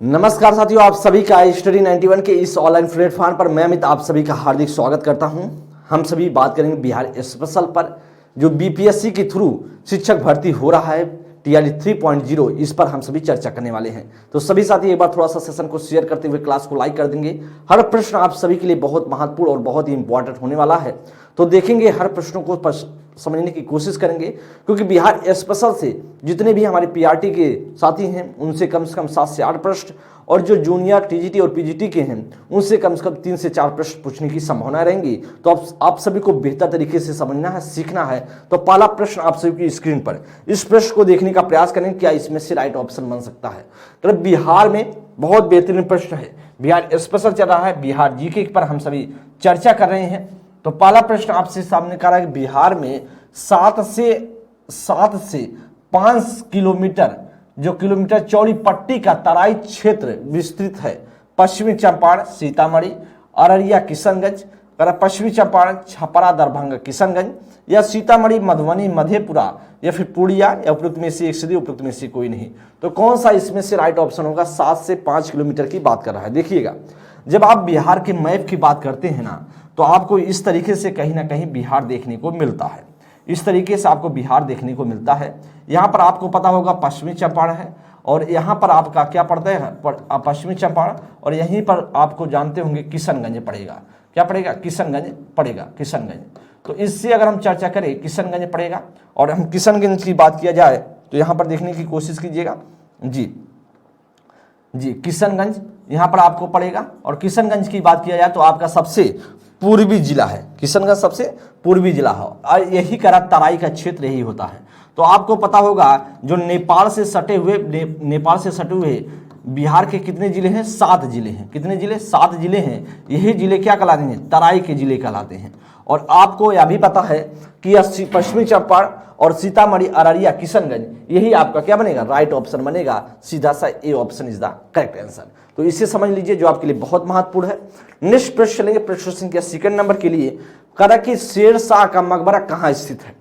नमस्कार साथियों, आप सभी का स्टडी 91 के इस ऑनलाइन प्लेटफॉर्म पर मैं अमित आप सभी का हार्दिक स्वागत करता हूं। हम सभी बात करेंगे बिहार स्पेशल पर, जो बीपीएससी के थ्रू शिक्षक भर्ती हो रहा है टीआरटी 3.0, इस पर हम सभी चर्चा करने वाले हैं। तो सभी साथी एक बार थोड़ा सा सेशन को शेयर करते हुए क्लास को लाइक कर देंगे। हर प्रश्न आप सभी के लिए बहुत महत्वपूर्ण और बहुत ही इंपॉर्टेंट होने वाला है, तो देखेंगे हर प्रश्नों को समझने की कोशिश करेंगे, क्योंकि बिहार स्पेशल से जितने भी हमारे पीआरटी के साथी हैं उनसे कम 7 से 8 प्रश्न, और जो जूनियर टीजीटी और पीजीटी के हैं उनसे कम 3 से 4 प्रश्न पूछने की संभावना रहेंगी। तो आप सभी को बेहतर तरीके से समझना है, सीखना है। तो पहला प्रश्न आप सभी की स्क्रीन पर, इस प्रश्न को देखने का प्रयास करें, क्या इसमें से राइट ऑप्शन बन सकता है। तो बिहार में बहुत बेहतरीन प्रश्न है, बिहार स्पेशल चल रहा है, बिहार जीके पर हम सभी चर्चा कर रहे हैं। तो पहला प्रश्न आपसे सामने कर रहा है कि बिहार में 7 से 5 किलोमीटर जो किलोमीटर चौड़ी पट्टी का तराई क्षेत्र विस्तृत है। पश्चिमी चंपारण, सीतामढ़ी, अररिया, किशनगंज, पश्चिमी चंपारण, छपरा, दरभंगा, किशनगंज, या सीतामढ़ी, मधुबनी, मधेपुरा, या फिर पूर्णिया, या उपयुक्त में से एक से उपयुक्त में से कोई नहीं। तो कौन सा इसमें से राइट ऑप्शन होगा। 7 से 5 किलोमीटर की बात कर रहा है। देखिएगा, जब आप बिहार के मैप की बात करते हैं ना, तो आपको इस तरीके से कहीं ना कहीं बिहार देखने को मिलता है। इस तरीके से आपको बिहार देखने को मिलता है। यहाँ पर आपको पता होगा पश्चिमी चंपारण है, और यहाँ पर आपका क्या पड़ता है, पश्चिमी चंपारण, और यहीं पर आपको जानते होंगे किशनगंज पड़ेगा। क्या पड़ेगा, किशनगंज पड़ेगा, किशनगंज। तो इससे अगर हम चर्चा करें, किशनगंज पड़ेगा। और हम किशनगंज की बात किया जाए तो यहाँ पर देखने की कोशिश कीजिएगा। जी किशनगंज यहाँ पर आपको पड़ेगा। और किशनगंज की बात किया जाए तो आपका सबसे पूर्वी जिला है, किशनगंज सबसे पूर्वी जिला है, और यही करा तराई का क्षेत्र यही होता है। तो आपको पता होगा जो नेपाल से सटे हुए बिहार के कितने जिले हैं, 7 जिले हैं। कितने जिले, 7 जिले हैं। यही जिले क्या कहलाते हैं, तराई के जिले कहलाते हैं। और आपको यह भी पता है कि पश्चिमी चंपारण और सीतामढ़ी, अररिया, किशनगंज, यही आपका क्या बनेगा, राइट ऑप्शन बनेगा। सीधा सा A option is the correct answer. तो इसे समझ लीजिए, जो आपके लिए बहुत महत्वपूर्ण है। नेक्स्ट प्रश्न चलेंगे, प्रश्न संख्या सेकंड नंबर के लिए। करा कि शेरशाह का मकबरा कहाँ स्थित है।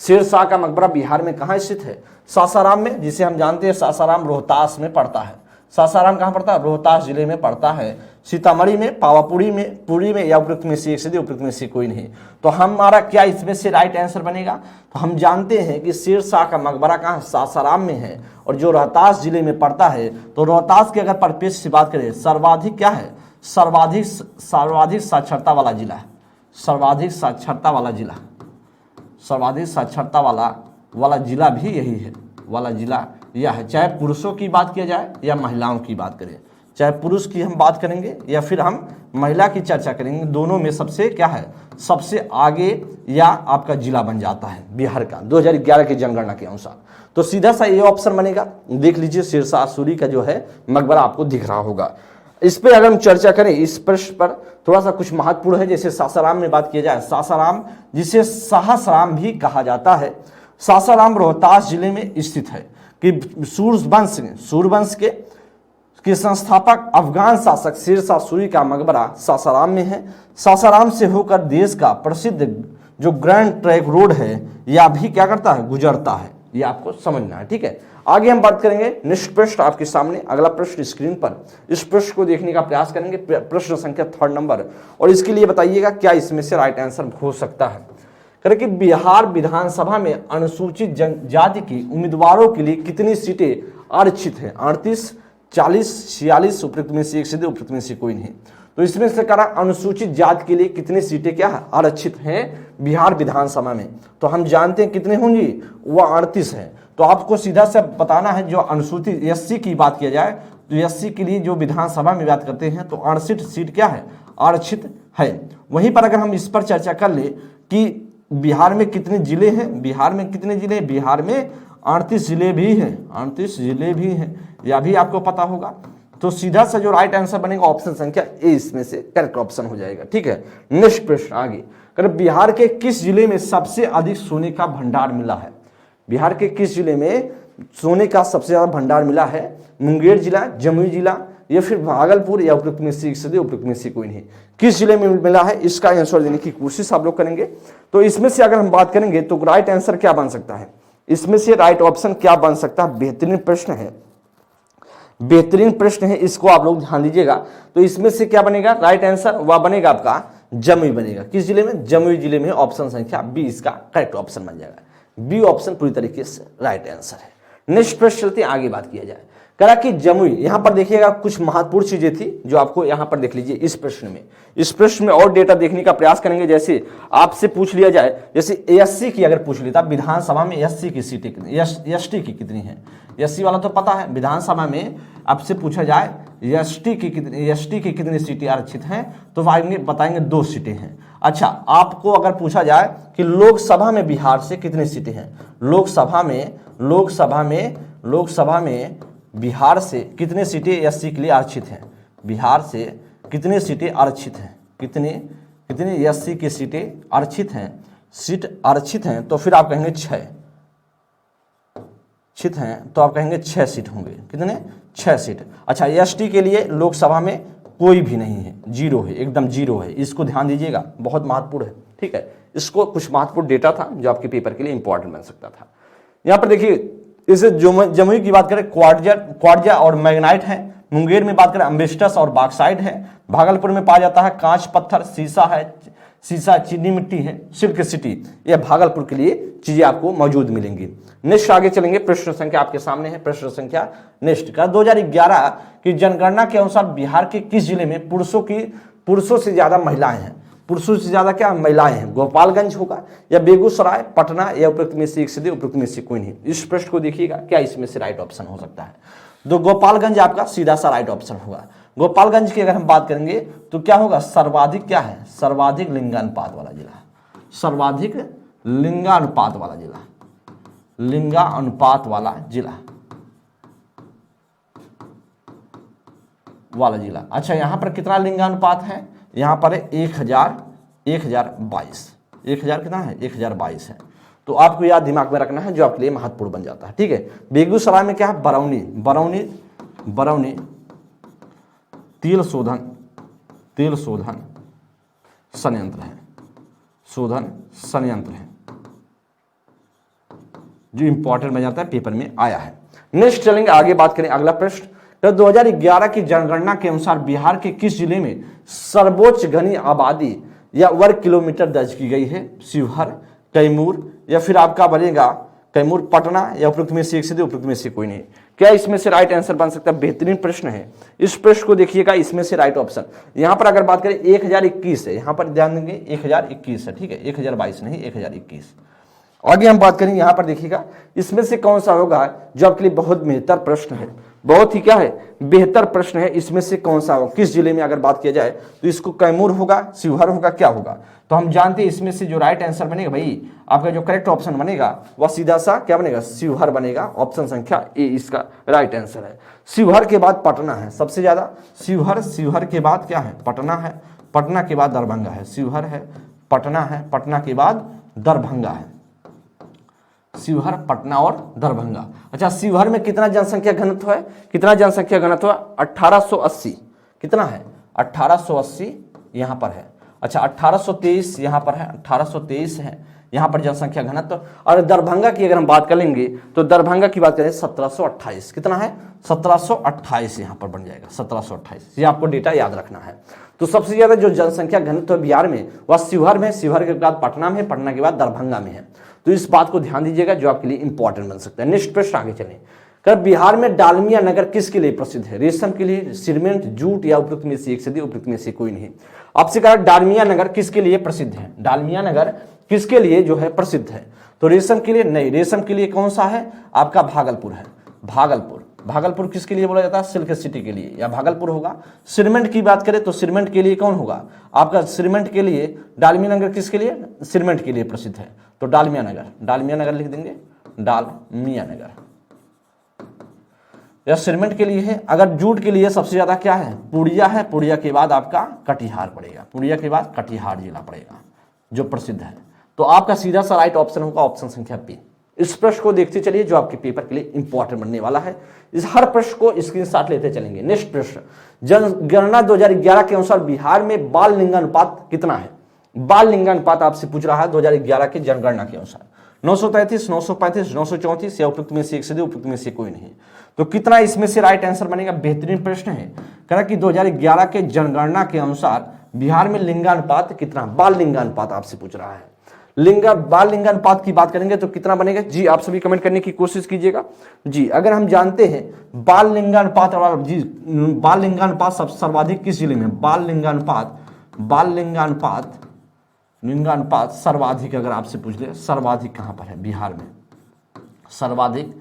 शेरशाह का मकबरा बिहार में कहाँ स्थित है। सासाराम में, जिसे हम जानते हैं सासाराम रोहतास में पड़ता है। सासाराम कहाँ पड़ता है, रोहतास जिले में पड़ता है। सीतामढ़ी में, पावापुरी में, पुरी में, या उपयुक्त में से एक से उपयुक्त में से कोई नहीं। तो हमारा क्या इसमें से राइट आंसर बनेगा। तो हम जानते हैं कि शेरशाह का मकबरा कहाँ, सासाराम में है, और जो रोहतास जिले में पड़ता है। तो रोहतास के अगर परिपेक्ष से बात करें, सर्वाधिक क्या है, सर्वाधिक साक्षरता वाला जिला है। सर्वाधिक साक्षरता वाला जिला, सर्वाधिक साक्षरता वाला जिला भी यही है, वाला जिला यह है। चाहे पुरुषों की बात किया जाए या महिलाओं की बात करें, चाहे पुरुष की हम बात करेंगे या फिर हम महिला की चर्चा करेंगे, दोनों में सबसे क्या है, सबसे आगे या आपका जिला बन जाता है बिहार का 2011 की जनगणना के अनुसार। तो सीधा सा ये ऑप्शन बनेगा। देख लीजिए, शेरशाह सूरी का जो है मकबरा आपको दिख रहा होगा। इस पे अगर हम चर्चा करें, इस प्रश्न पर थोड़ा सा कुछ महत्वपूर्ण है। जैसे सासाराम में बात किया जाए, सासाराम जिसे सहसराम भी कहा जाता है, सासाराम रोहतास जिले में स्थित है। कि सूरवंश के संस्थापक अफगान शासक शेरशाह सूरी का मकबरा सासाराम में है। सासाराम से होकर देश का प्रसिद्ध जो ग्रैंड ट्रैंक रोड है, यह भी क्या करता है, गुजरता है। ये आपको समझना है, ठीक है। आगे हम बात करेंगे। नेक्स्ट प्रश्न आपके सामने, अगला प्रश्न स्क्रीन पर। इस प्रश्न को देखने का प्रयास करेंगे, प्रश्न संख्या 3rd नंबर, और इसके लिए बताइएगा क्या इसमें से राइट आंसर हो सकता है। करें कि बिहार विधानसभा में अनुसूचित जनजाति के उम्मीदवारों के लिए कितनी सीटें आरक्षित हैं। 38, 40, 46, उपयुक्त में से एक से उपयुक्त में से कोई नहीं। तो इसमें से करा अनुसूचित जाति के लिए कितनी सीटें क्या है, आरक्षित हैं बिहार विधानसभा में। तो हम जानते हैं कितने होंगी, वह 38 हैं। तो आपको सीधा से बताना है, जो अनुसूचित एससी की बात किया जाए तो एससी के लिए जो विधानसभा में बात करते हैं तो 68 सीट क्या है, आरक्षित है। वहीं पर अगर हम इस पर चर्चा कर ले कि बिहार में कितने जिले हैं, बिहार में कितने जिले हैं, बिहार में 38 जिले भी हैं, 38 जिले भी हैं, यह भी आपको पता होगा। तो सीधा सा जो राइट आंसर बनेगा ऑप्शन संख्या ए इसमें से करेक्ट ऑप्शन हो जाएगा, ठीक है। नेक्स्ट प्रश्न आगे, अगर बिहार के किस जिले में सबसे अधिक सोने का भंडार मिला है। बिहार के किस जिले में सोने का सबसे ज्यादा भंडार मिला है। मुंगेर जिला, जमुई जिला, या फिर भागलपुर, या उपयुक्त में से एक से उपयुक्त में से कोई नहीं। किस जिले में मिला है, इसका आंसर देने की कोशिश आप लोग करेंगे। तो इसमें से अगर हम बात करेंगे तो राइट आंसर क्या बन सकता है, इसमें से राइट ऑप्शन क्या बन सकता है। बेहतरीन प्रश्न है। बेहतरीन प्रश्न है, इसको आप लोग ध्यान दीजिएगा। तो इसमें से क्या बनेगा राइट आंसर, वह बनेगा आपका जमुई बनेगा। किस जिले में? जमुई जिले में। ऑप्शन संख्या बी इसका करेक्ट ऑप्शन बन जाएगा। बी ऑप्शन पूरी तरीके से राइट आंसर है। नेक्स्ट प्रश्न चलते आगे बात किया जाए। कहा कि जमुई, यहां पर देखिएगा कुछ महत्वपूर्ण चीजें थी जो आपको यहां पर देख लीजिए इस प्रश्न में। इस प्रश्न में और डेटा देखने का प्रयास करेंगे। जैसे आपसे पूछ लिया जाए, जैसे एससी की अगर पूछ लेता विधानसभा में एससी की सीटें कितनी, एसटी की कितनी है? एससी वाला तो पता है, विधानसभा में आपसे पूछा जाए एसटी की कितनी सीटें आरक्षित हैं, तो बताएंगे 2 सीटें हैं। अच्छा, आपको अगर पूछा जाए कि लोकसभा में बिहार से कितनी सीटें हैं, लोकसभा में बिहार से कितने सीटें एससी के लिए आरक्षित हैं, बिहार से कितने सीटें आरक्षित हैं, कितने एससी की सीटें आरक्षित हैं, तो फिर आप कहेंगे 6 हैं, तो आप कहेंगे 6 सीट होंगे। कितने? 6 सीट। अच्छा, एसटी के लिए लोकसभा में कोई भी नहीं है, 0 है, एकदम 0 है। इसको ध्यान दीजिएगा, बहुत महत्वपूर्ण है। ठीक है, इसको कुछ महत्वपूर्ण डेटा था जो आपके पेपर के लिए इंपॉर्टेंट बन सकता था। यहां पर देखिए, इसे जमुई की बात करें क्वार्जा और मैग्नाइट है। मुंगेर में बात करें एम्बेस्टस और बॉक्साइट है। भागलपुर में पाया जाता है कांच पत्थर, सीसा चीनी मिट्टी है। सिल्क सिटी, यह भागलपुर के लिए चीजें आपको मौजूद मिलेंगी। नेक्स्ट आगे चलेंगे, प्रश्न संख्या आपके सामने है। प्रश्न संख्या नेक्स्ट का 2011 की जनगणना के अनुसार बिहार के किस जिले में पुरुषों से ज्यादा महिलाएं हैं? पुरुषों से ज्यादा क्या महिलाएं हैं? गोपालगंज होगा या बेगूसराय, पटना या उपयुक्त में से एक से, उपयुक्त में से कोई नहीं। इस प्रश्न को देखिएगा, क्या इसमें से राइट ऑप्शन हो सकता है? तो गोपालगंज आपका सीधा सा राइट ऑप्शन होगा। गोपालगंज की अगर हम बात करेंगे तो क्या होगा? सर्वाधिक क्या है? सर्वाधिक लिंगानुपात वाला जिला, सर्वाधिक लिंगानुपात वाला जिला, लिंगानुपात वाला जिला। अच्छा, यहां पर कितना लिंगानुपात है? यहां पर 1022 कितना है? 1022 है। तो आपको याद दिमाग में रखना है, जो आपके लिए महत्वपूर्ण बन जाता है। ठीक है, बेगूसराय में क्या है? बरौनी तेल शोधन संयंत्र है, जो इंपॉर्टेंट बन जाता है, पेपर में आया है। नेक्स्ट चलेंगे आगे, बात करें अगला प्रश्न। तो 2011 की जनगणना के अनुसार बिहार के किस जिले में सर्वोच्च घनी आबादी या वर्ग किलोमीटर दर्ज की गई है? शिवहर, कैमूर या फिर आपका बनेगा कैमूर, पटना या उपयुक्त में से एक से, उपयुक्त में से कोई नहीं। क्या इसमें से राइट आंसर बन सकता है? बेहतरीन प्रश्न है। इस प्रश्न को देखिएगा, इसमें से राइट ऑप्शन यहां पर अगर बात करें 1021 है, यहां पर ध्यान देंगे 1021 है। ठीक है, 1022 नहीं, 1021। आगे हम बात करें, यहां पर देखिएगा इसमें से कौन सा होगा जो आपके लिए बहुत बेहतर प्रश्न है, बहुत ही क्या है? बेहतर प्रश्न है। इसमें से कौन सा होगा? किस जिले में अगर बात किया जाए तो इसको कैमूर होगा, शिवहर होगा, क्या होगा? तो हम जानते हैं इसमें से जो राइट आंसर बनेगा भाई, आपका जो करेक्ट ऑप्शन बनेगा वह सीधा सा क्या बनेगा? शिवहर बनेगा। ऑप्शन संख्या ए इसका राइट आंसर है। शिवहर के बाद पटना है सबसे ज्यादा। शिवहर के बाद क्या है? पटना है। पटना के बाद दरभंगा है। शिवहर है, पटना है, पटना के बाद दरभंगा है। शिवहर, पटना और दरभंगा। अच्छा, शिवहर में कितना जनसंख्या घनत्व है? कितना जनसंख्या घनत्व? 1880। कितना है? 1880 यहां पर है। अच्छा, 1823 यहां पर है, 1823 है यहां पर जनसंख्या घनत्व। और दरभंगा की अगर हम बात करेंगे तो दरभंगा की बात करें 1728। कितना है? 1728 यहां पर बन जाएगा, 1728। ये आपको डेटा याद रखना है। तो सबसे ज्यादा जो जनसंख्या घनत्व बिहार में वह शिवहर में, शिवहर के बाद पटना में, पटना के बाद दरभंगा में है। तो इस बात को ध्यान दीजिएगा, जो आपके लिए इंपॉर्टेंट बन सकता है। नेक्स्ट प्रश्न आगे चलें। कर बिहार में डालमिया नगर किसके लिए प्रसिद्ध है? रेशम के लिए, सीमेंट, जूट या उपयुक्त में से एक से, उपयुक्त में से कोई नहीं। आपसे कहा डालमिया नगर किसके लिए प्रसिद्ध है? डालमिया नगर किसके लिए जो है प्रसिद्ध है? तो रेशम के लिए नहीं, रेशम के लिए कौन सा है? आपका भागलपुर है। भागलपुर किसके लिए बोला जाता है? सिल्क सिटी के लिए, या भागलपुर होगा। सीमेंट की बात करें तो सीमेंट के लिए कौन होगा? आपका सीमेंट के लिए डालमिया नगर किसके लिए? सीमेंट के लिए प्रसिद्ध है। तो डालमिया नगर लिख देंगे, डालमिया नगर। या सीमेंट के लिए है। अगर जूट के लिए सबसे ज्यादा क्या है? पूर्णिया है। पूर्णिया के बाद आपका कटिहार पड़ेगा, पूर्णिया के बाद कटिहार जिला पड़ेगा जो प्रसिद्ध है। तो आपका सीधा सा राइट ऑप्शन होगा ऑप्शन संख्या बी। इस प्रश्न को देखते चलिए, जो आपके पेपर के लिए इंपॉर्टेंट बनने वाला है। इस हर प्रश्न को स्क्रीनशॉट लेते चलेंगे। नेक्स्ट प्रश्न, जनगणना 2011 के अनुसार बिहार में बाल लिंगानुपात कितना है? बाल लिंगानुपात आपसे पूछ रहा है 2011 की जनगणना के अनुसार। 933, 935, 934 या उपयुक्त में से एक से दो, उपयुक्त में से कोई नहीं। तो कितना इसमें से राइट आंसर बनेगा? बेहतरीन प्रश्न है। कह रहा कि 2011 के जनगणना के अनुसार बिहार में लिंगानुपात कितना? बाल लिंगानुपात आपसे पूछ रहा है। बाल लिंगानुपात की बात करेंगे तो कितना बनेगा जी? आप सभी कमेंट करने की कोशिश कीजिएगा जी। अगर हम जानते हैं बाल लिंगानुपात जी, बाल लिंगानुपात सबसे सर्वाधिक किस जिले में? लिंगानुपात सर्वाधिक अगर आपसे पूछ ले, सर्वाधिक कहां पर है? बिहार में। सर्वाधिक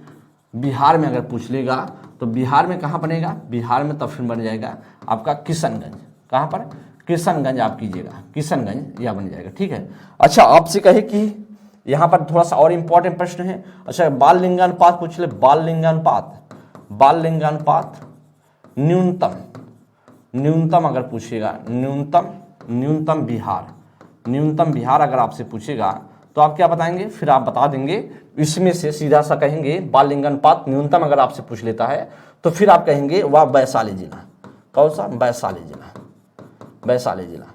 बिहार में अगर पूछ लेगा तो बिहार में कहां बनेगा? बिहार में तब फिर बन जाएगा आपका किशनगंज। कहां पर? किशनगंज आप कीजिएगा, किशनगंज यह बन जाएगा। ठीक है। अच्छा, आपसे कहे कि यहां पर थोड़ा सा और इंपॉर्टेंट प्रश्न है। अच्छा, बाल लिंगानुपात पूछ ले। बाल लिंगानुपात न्यूनतम अगर पूछेगा, न्यूनतम बिहार अगर आपसे पूछेगा तो आप क्या बताएंगे? फिर आप बता देंगे इसमें से सीधा सा कहेंगे बाल लिंगानुपात न्यूनतम अगर आपसे पूछ लेता है तो फिर आप कहेंगे वह वैशाली जिला। कौन सा? वैशाली जिला।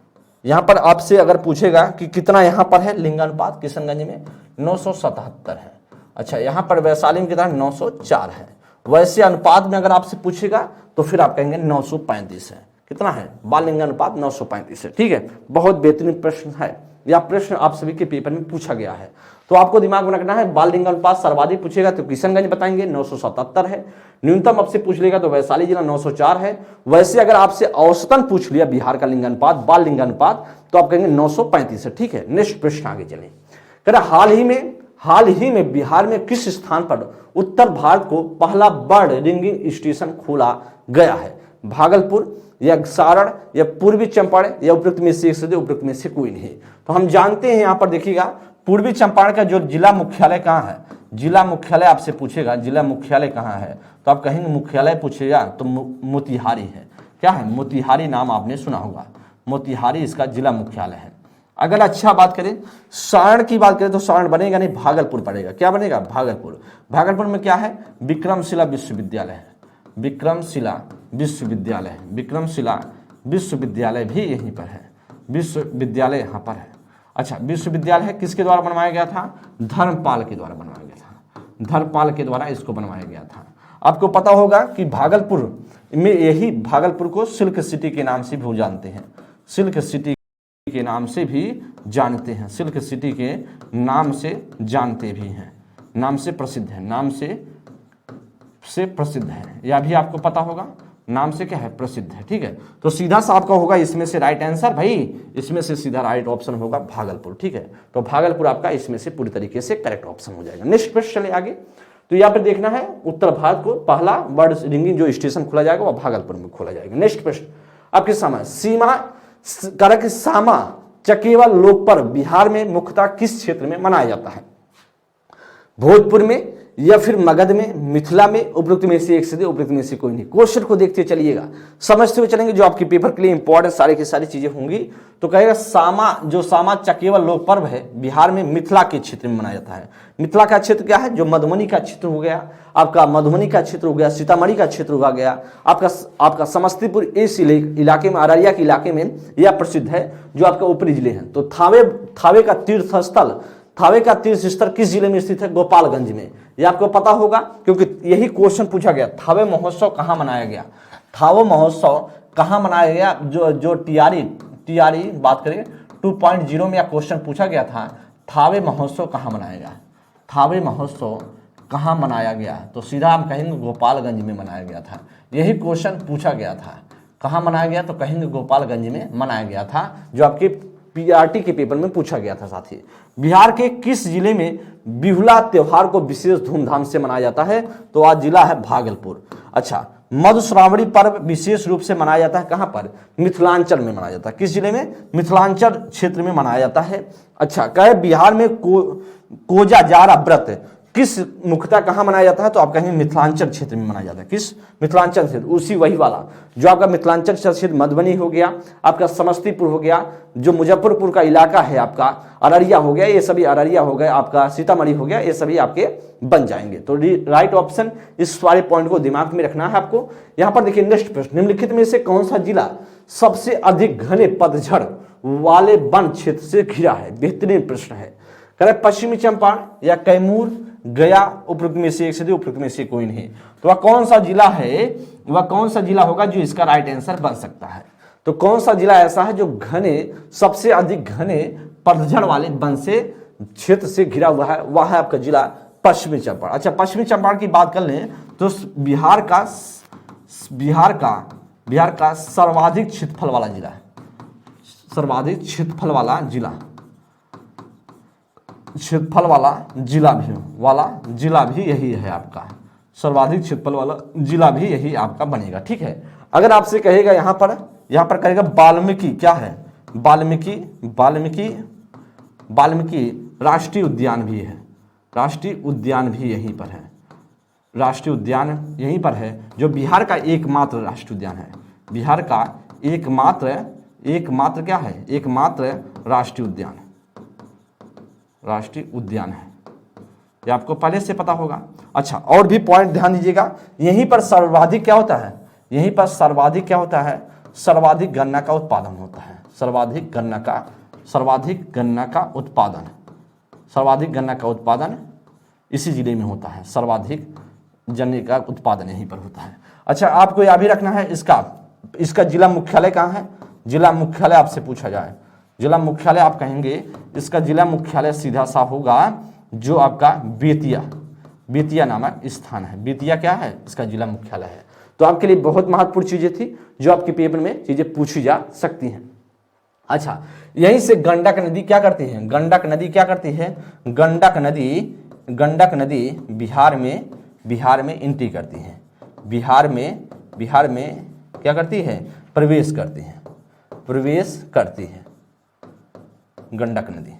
यहां पर आपसे अगर पूछेगा कि कितना यहां पर है लिंगानुपात किशनगंज में, 977 है। अच्छा, यहां पर वैशाली में कितना? 904 है। वैसे अनुपात में अगर आपसे पूछेगा तो फिर आप कहेंगे 935 है। कितना है? बाल लिंगानुपात 935 है। ठीक है, बहुत बेहतरीन प्रश्न है। यह प्रश्न आप सभी के पेपर में पूछा गया है, तो आपको दिमाग में रखना है। बाल लिंगानुपात सर्वाधिक पूछेगा तो किशनगंज बताएंगे 977 है। न्यूनतम आपसे पूछ लेगा तो वैशाली जिला 904 है। वैसे अगर आपसे औसतन पूछ लिया बिहार का लिंगानुपात, बाल लिंगानुपात, तो आप कहेंगे 935 है। ठीक है, नेक्स्ट प्रश्न आगे चले। कह रहा हाल ही में बिहार में किस स्थान पर उत्तर भारत को पहला बर्ड रिंगिंग स्टेशन खोला गया है? भागलपुर या सारण या पूर्वी चंपारण या उपयुक्त में से एक से दो, उपयुक्त में से कोई नहीं। तो हम जानते हैं यहां पर देखिएगा पूर्वी चंपारण का जो जिला मुख्यालय कहां है? जिला मुख्यालय आपसे पूछेगा जिला मुख्यालय कहां है तो आप कहेंगे मुख्यालय पूछेगा तो मोतिहारी है। क्या है? मोतिहारी नाम आपने सुना होगा, मोतिहारी इसका जिला मुख्यालय है। अगर अच्छा बात करें सारण की बात करें तो सारण बनेगा नहीं, भागलपुर पड़ेगा। क्या बनेगा? भागलपुर में क्या है? विक्रमशिला विश्वविद्यालय है। विक्रमशिला विश्वविद्यालय भी यहीं पर है। विश्वविद्यालय यहाँ पर है। अच्छा, विश्वविद्यालय है किसके द्वारा बनवाया गया था? धर्मपाल के द्वारा बनवाया गया था। धर्मपाल के द्वारा इसको बनवाया गया था। आपको पता होगा कि भागलपुर में यही भागलपुर को सिल्क सिटी के नाम से भी जानते हैं। सिल्क सिटी के नाम से भी जानते हैं। सिल्क सिटी के नाम से जानते भी हैं। नाम से प्रसिद्ध है। नाम से प्रसिद्ध है। यह भी आपको पता होगा। नाम से क्या है? प्रसिद्ध है। ठीक है, तो सीधा सा आपका होगा इसमें से राइट आंसर भाई, इसमें से सीधा राइट ऑप्शन होगा भागलपुर। ठीक है, तो भागलपुर आपका इसमें से पूरी तरीके से करेक्ट ऑप्शन हो जाएगा। नेक्स्ट प्रश्न चले आगे। तो यहाँ पे देखना है उत्तर भारत को पहला बर्ड रिंगिंग जो स्टेशन खोला जाएगा वह भागलपुर में खोला जाएगा। नेक्स्ट प्रश्न आपके सामने सामा चकेवा लोक पर्व बिहार में मुख्यतः किस क्षेत्र में मनाया जाता है? भोजपुर में या फिर मगध में, मिथिला में, उपयुक्त में से एक से दो, उपयुक्त में से कोई नहीं। क्वेश्चन को देखते चलिएगा, समझते हुए चलेंगे, जो आपके पेपर के लिए इंपॉर्टेंट सारी की सारी चीजें होंगी। तो कहेगा सामा चकेवा लोक पर्व है बिहार में मिथिला के क्षेत्र में मनाया जाता है। मिथिला का क्षेत्र क्या है? जो मधुबनी का क्षेत्र हो गया, आपका मधुबनी का क्षेत्र हो गया, सीतामढ़ी का क्षेत्र हो गया, आपका समस्तीपुर इस इलाके में, अररिया के इलाके में यह प्रसिद्ध है जो आपका ऊपरी जिले हैं। तो थावे का तीर्थ स्थल किस जिले में स्थित है? गोपालगंज में। ये आपको पता होगा क्योंकि यही क्वेश्चन पूछा गया। थावे महोत्सव कहाँ मनाया गया? थावे महोत्सव कहाँ मनाया गया? जो टीआरई बात करें 2.0 में यह क्वेश्चन पूछा गया था। थावे महोत्सव कहाँ मनाया गया? थावे महोत्सव कहाँ मनाया गया? तो सीधा हम कहेंगे गोपालगंज में मनाया गया था। यही क्वेश्चन पूछा गया था। कहाँ मनाया गया? तो कहेंगे गोपालगंज में मनाया गया था, जो आपके पीआरटी के पेपर में पूछा गया था। साथी, बिहार के किस जिले में बिहुला त्योहार को विशेष धूमधाम से मनाया जाता है? तो आज जिला है भागलपुर। अच्छा, मधुश्रावणी पर्व विशेष रूप से मनाया जाता है कहां पर? मिथिलांचल में मनाया जाता है। किस जिले में? मिथिलांचल क्षेत्र में मनाया जाता है। अच्छा, कहे बिहार में कोजाजारा व्रत किस मुख्यतः कहां मनाया जाता है? तो आप कहेंगे मिथिलांचल क्षेत्र में मनाया जाता है। किस? मिथिलांचल क्षेत्र, उसी वही वाला जो आपका मिथिलांचल क्षेत्र मधुबनी हो गया, आपका समस्तीपुर हो गया, जो मुजफ्फरपुर का इलाका है आपका अररिया हो गया, ये सभी अररिया हो गया, आपका सीतामढ़ी हो गया, ये सभी आपके बन जाएंगे। तो राइट ऑप्शन इस सारे पॉइंट को दिमाग में रखना है आपको। यहां पर देखिए नेक्स्ट प्रश्न, निम्नलिखित में से कौन सा जिला सबसे अधिक घने पतझड़ वाले वन क्षेत्र से घिरा है? बेहतरीन प्रश्न है। करें पश्चिमी चंपारण या कैमूर, गया, उपयुक्त में से एक से दो, उपयुक्त में से कोई नहीं। तो वह कौन सा जिला है, वह कौन सा जिला होगा जो इसका राइट आंसर बन सकता है? तो कौन सा जिला ऐसा है जो घने, सबसे अधिक घने पतझड़ वाले वन से क्षेत्र से घिरा हुआ है? वह है आपका जिला पश्चिमी चंपारण। अच्छा, पश्चिमी चंपारण की बात कर लें तो बिहार का सर्वाधिक क्षेत्रफल वाला जिला है, सर्वाधिक क्षेत्रफल वाला जिला, क्षेत्रफल वाला जिला भी यही है आपका, सर्वाधिक क्षेत्रफल वाला जिला भी यही आपका बनेगा। ठीक है, अगर आपसे कहेगा यहाँ पर कहेगा वाल्मीकि, क्या है वाल्मीकि राष्ट्रीय उद्यान भी है, राष्ट्रीय उद्यान भी यहीं पर है, राष्ट्रीय उद्यान यहीं पर है, जो बिहार का एकमात्र राष्ट्रीय उद्यान है, बिहार का एकमात्र क्या है, एकमात्र राष्ट्रीय उद्यान है। ये आपको पहले से पता होगा। अच्छा, और भी पॉइंट ध्यान दीजिएगा, यहीं पर सर्वाधिक क्या होता है, यहीं पर सर्वाधिक क्या होता है, सर्वाधिक गन्ना का उत्पादन होता है, सर्वाधिक गन्ना का उत्पादन इसी जिले में होता है, सर्वाधिक गन्ने का उत्पादन यहीं पर होता है। अच्छा, आपको यह भी रखना है इसका जिला मुख्यालय कहाँ है? जिला मुख्यालय आपसे पूछा जाए, जिला मुख्यालय आप कहेंगे इसका जिला मुख्यालय सीधा सा होगा जो आपका बेतिया नामक स्थान है। बेतिया क्या है, इसका जिला मुख्यालय है। तो आपके लिए बहुत महत्वपूर्ण चीजें थी जो आपके पेपर में चीजें पूछी जा सकती हैं। अच्छा, यहीं से गंडक नदी क्या करती है, गंडक नदी बिहार में एंट्री करती है, बिहार में क्या करती है, प्रवेश करती है गंडक नदी।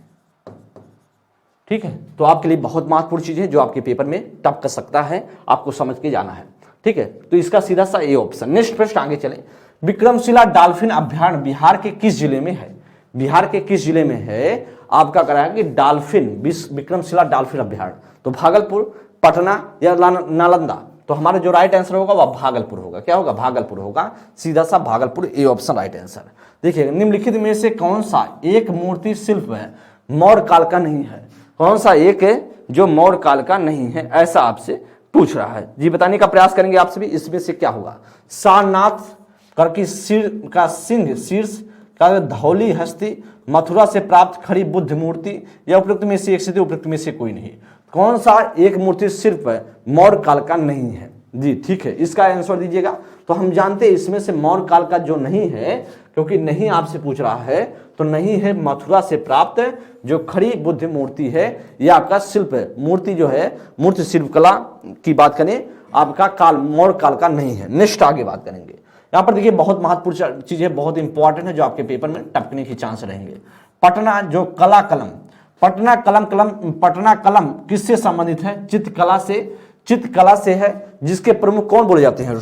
ठीक है, तो आपके लिए बहुत महत्वपूर्ण चीज है जो आपके पेपर में टप कर सकता है, आपको समझ के जाना है। ठीक है, तो इसका सीधा सा ए ऑप्शन। नेक्स्ट प्रश्न आगे चले, विक्रमशिला डॉल्फिन अभ्यारण्य बिहार के किस जिले में है? बिहार के किस जिले में है? आपका कराया कि विक्रमशिला डॉल्फिन अभ्यारण्य, तो भागलपुर, पटना या नालंदा? तो हमारा जो राइट आंसर होगा वह भागलपुर होगा। क्या होगा, भागलपुर होगा, सीधा सा Bhagalpur, A option right answer. देखिए, निम्नलिखित में से कौन सा एक मूर्ति शिल्प है मौर्य काल का नहीं है? कौन सा एक है जो मौर्य काल का नहीं है, ऐसा आपसे पूछ रहा है जी। बताने का प्रयास करेंगे आपसे भी, इसमें से क्या होगा? सारनाथ करकी सिर का सिंह शीर्ष का धौली हस्ती, मथुरा से प्राप्त खड़ी बुद्ध मूर्ति, या उपयुक्त में से एक से दो, उपयुक्त में से कोई नहीं। कौन सा एक मूर्ति सिर्फ मौर्य काल का नहीं है जी? ठीक है, इसका आंसर दीजिएगा। तो हम जानते हैं इसमें से मौर्य काल का जो नहीं है, क्योंकि नहीं आपसे पूछ रहा है, तो नहीं है मथुरा से प्राप्त जो खड़ी बुद्ध मूर्ति है, यह आपका शिल्प है, मूर्ति जो है, मूर्ति शिल्पकला की बात करें, आपका काल मौर्य काल का नहीं है। नेक्स्ट आगे बात करेंगे। यहाँ पर देखिए, बहुत महत्वपूर्ण चीजें, बहुत इंपॉर्टेंट है जो आपके पेपर में टपकने के चांस रहेंगे। पटना जो कला कलम, पटना कलम किससे संबंधित है? चित्रकला से है, जिसके प्रमुख कौन बोले जाते हैं?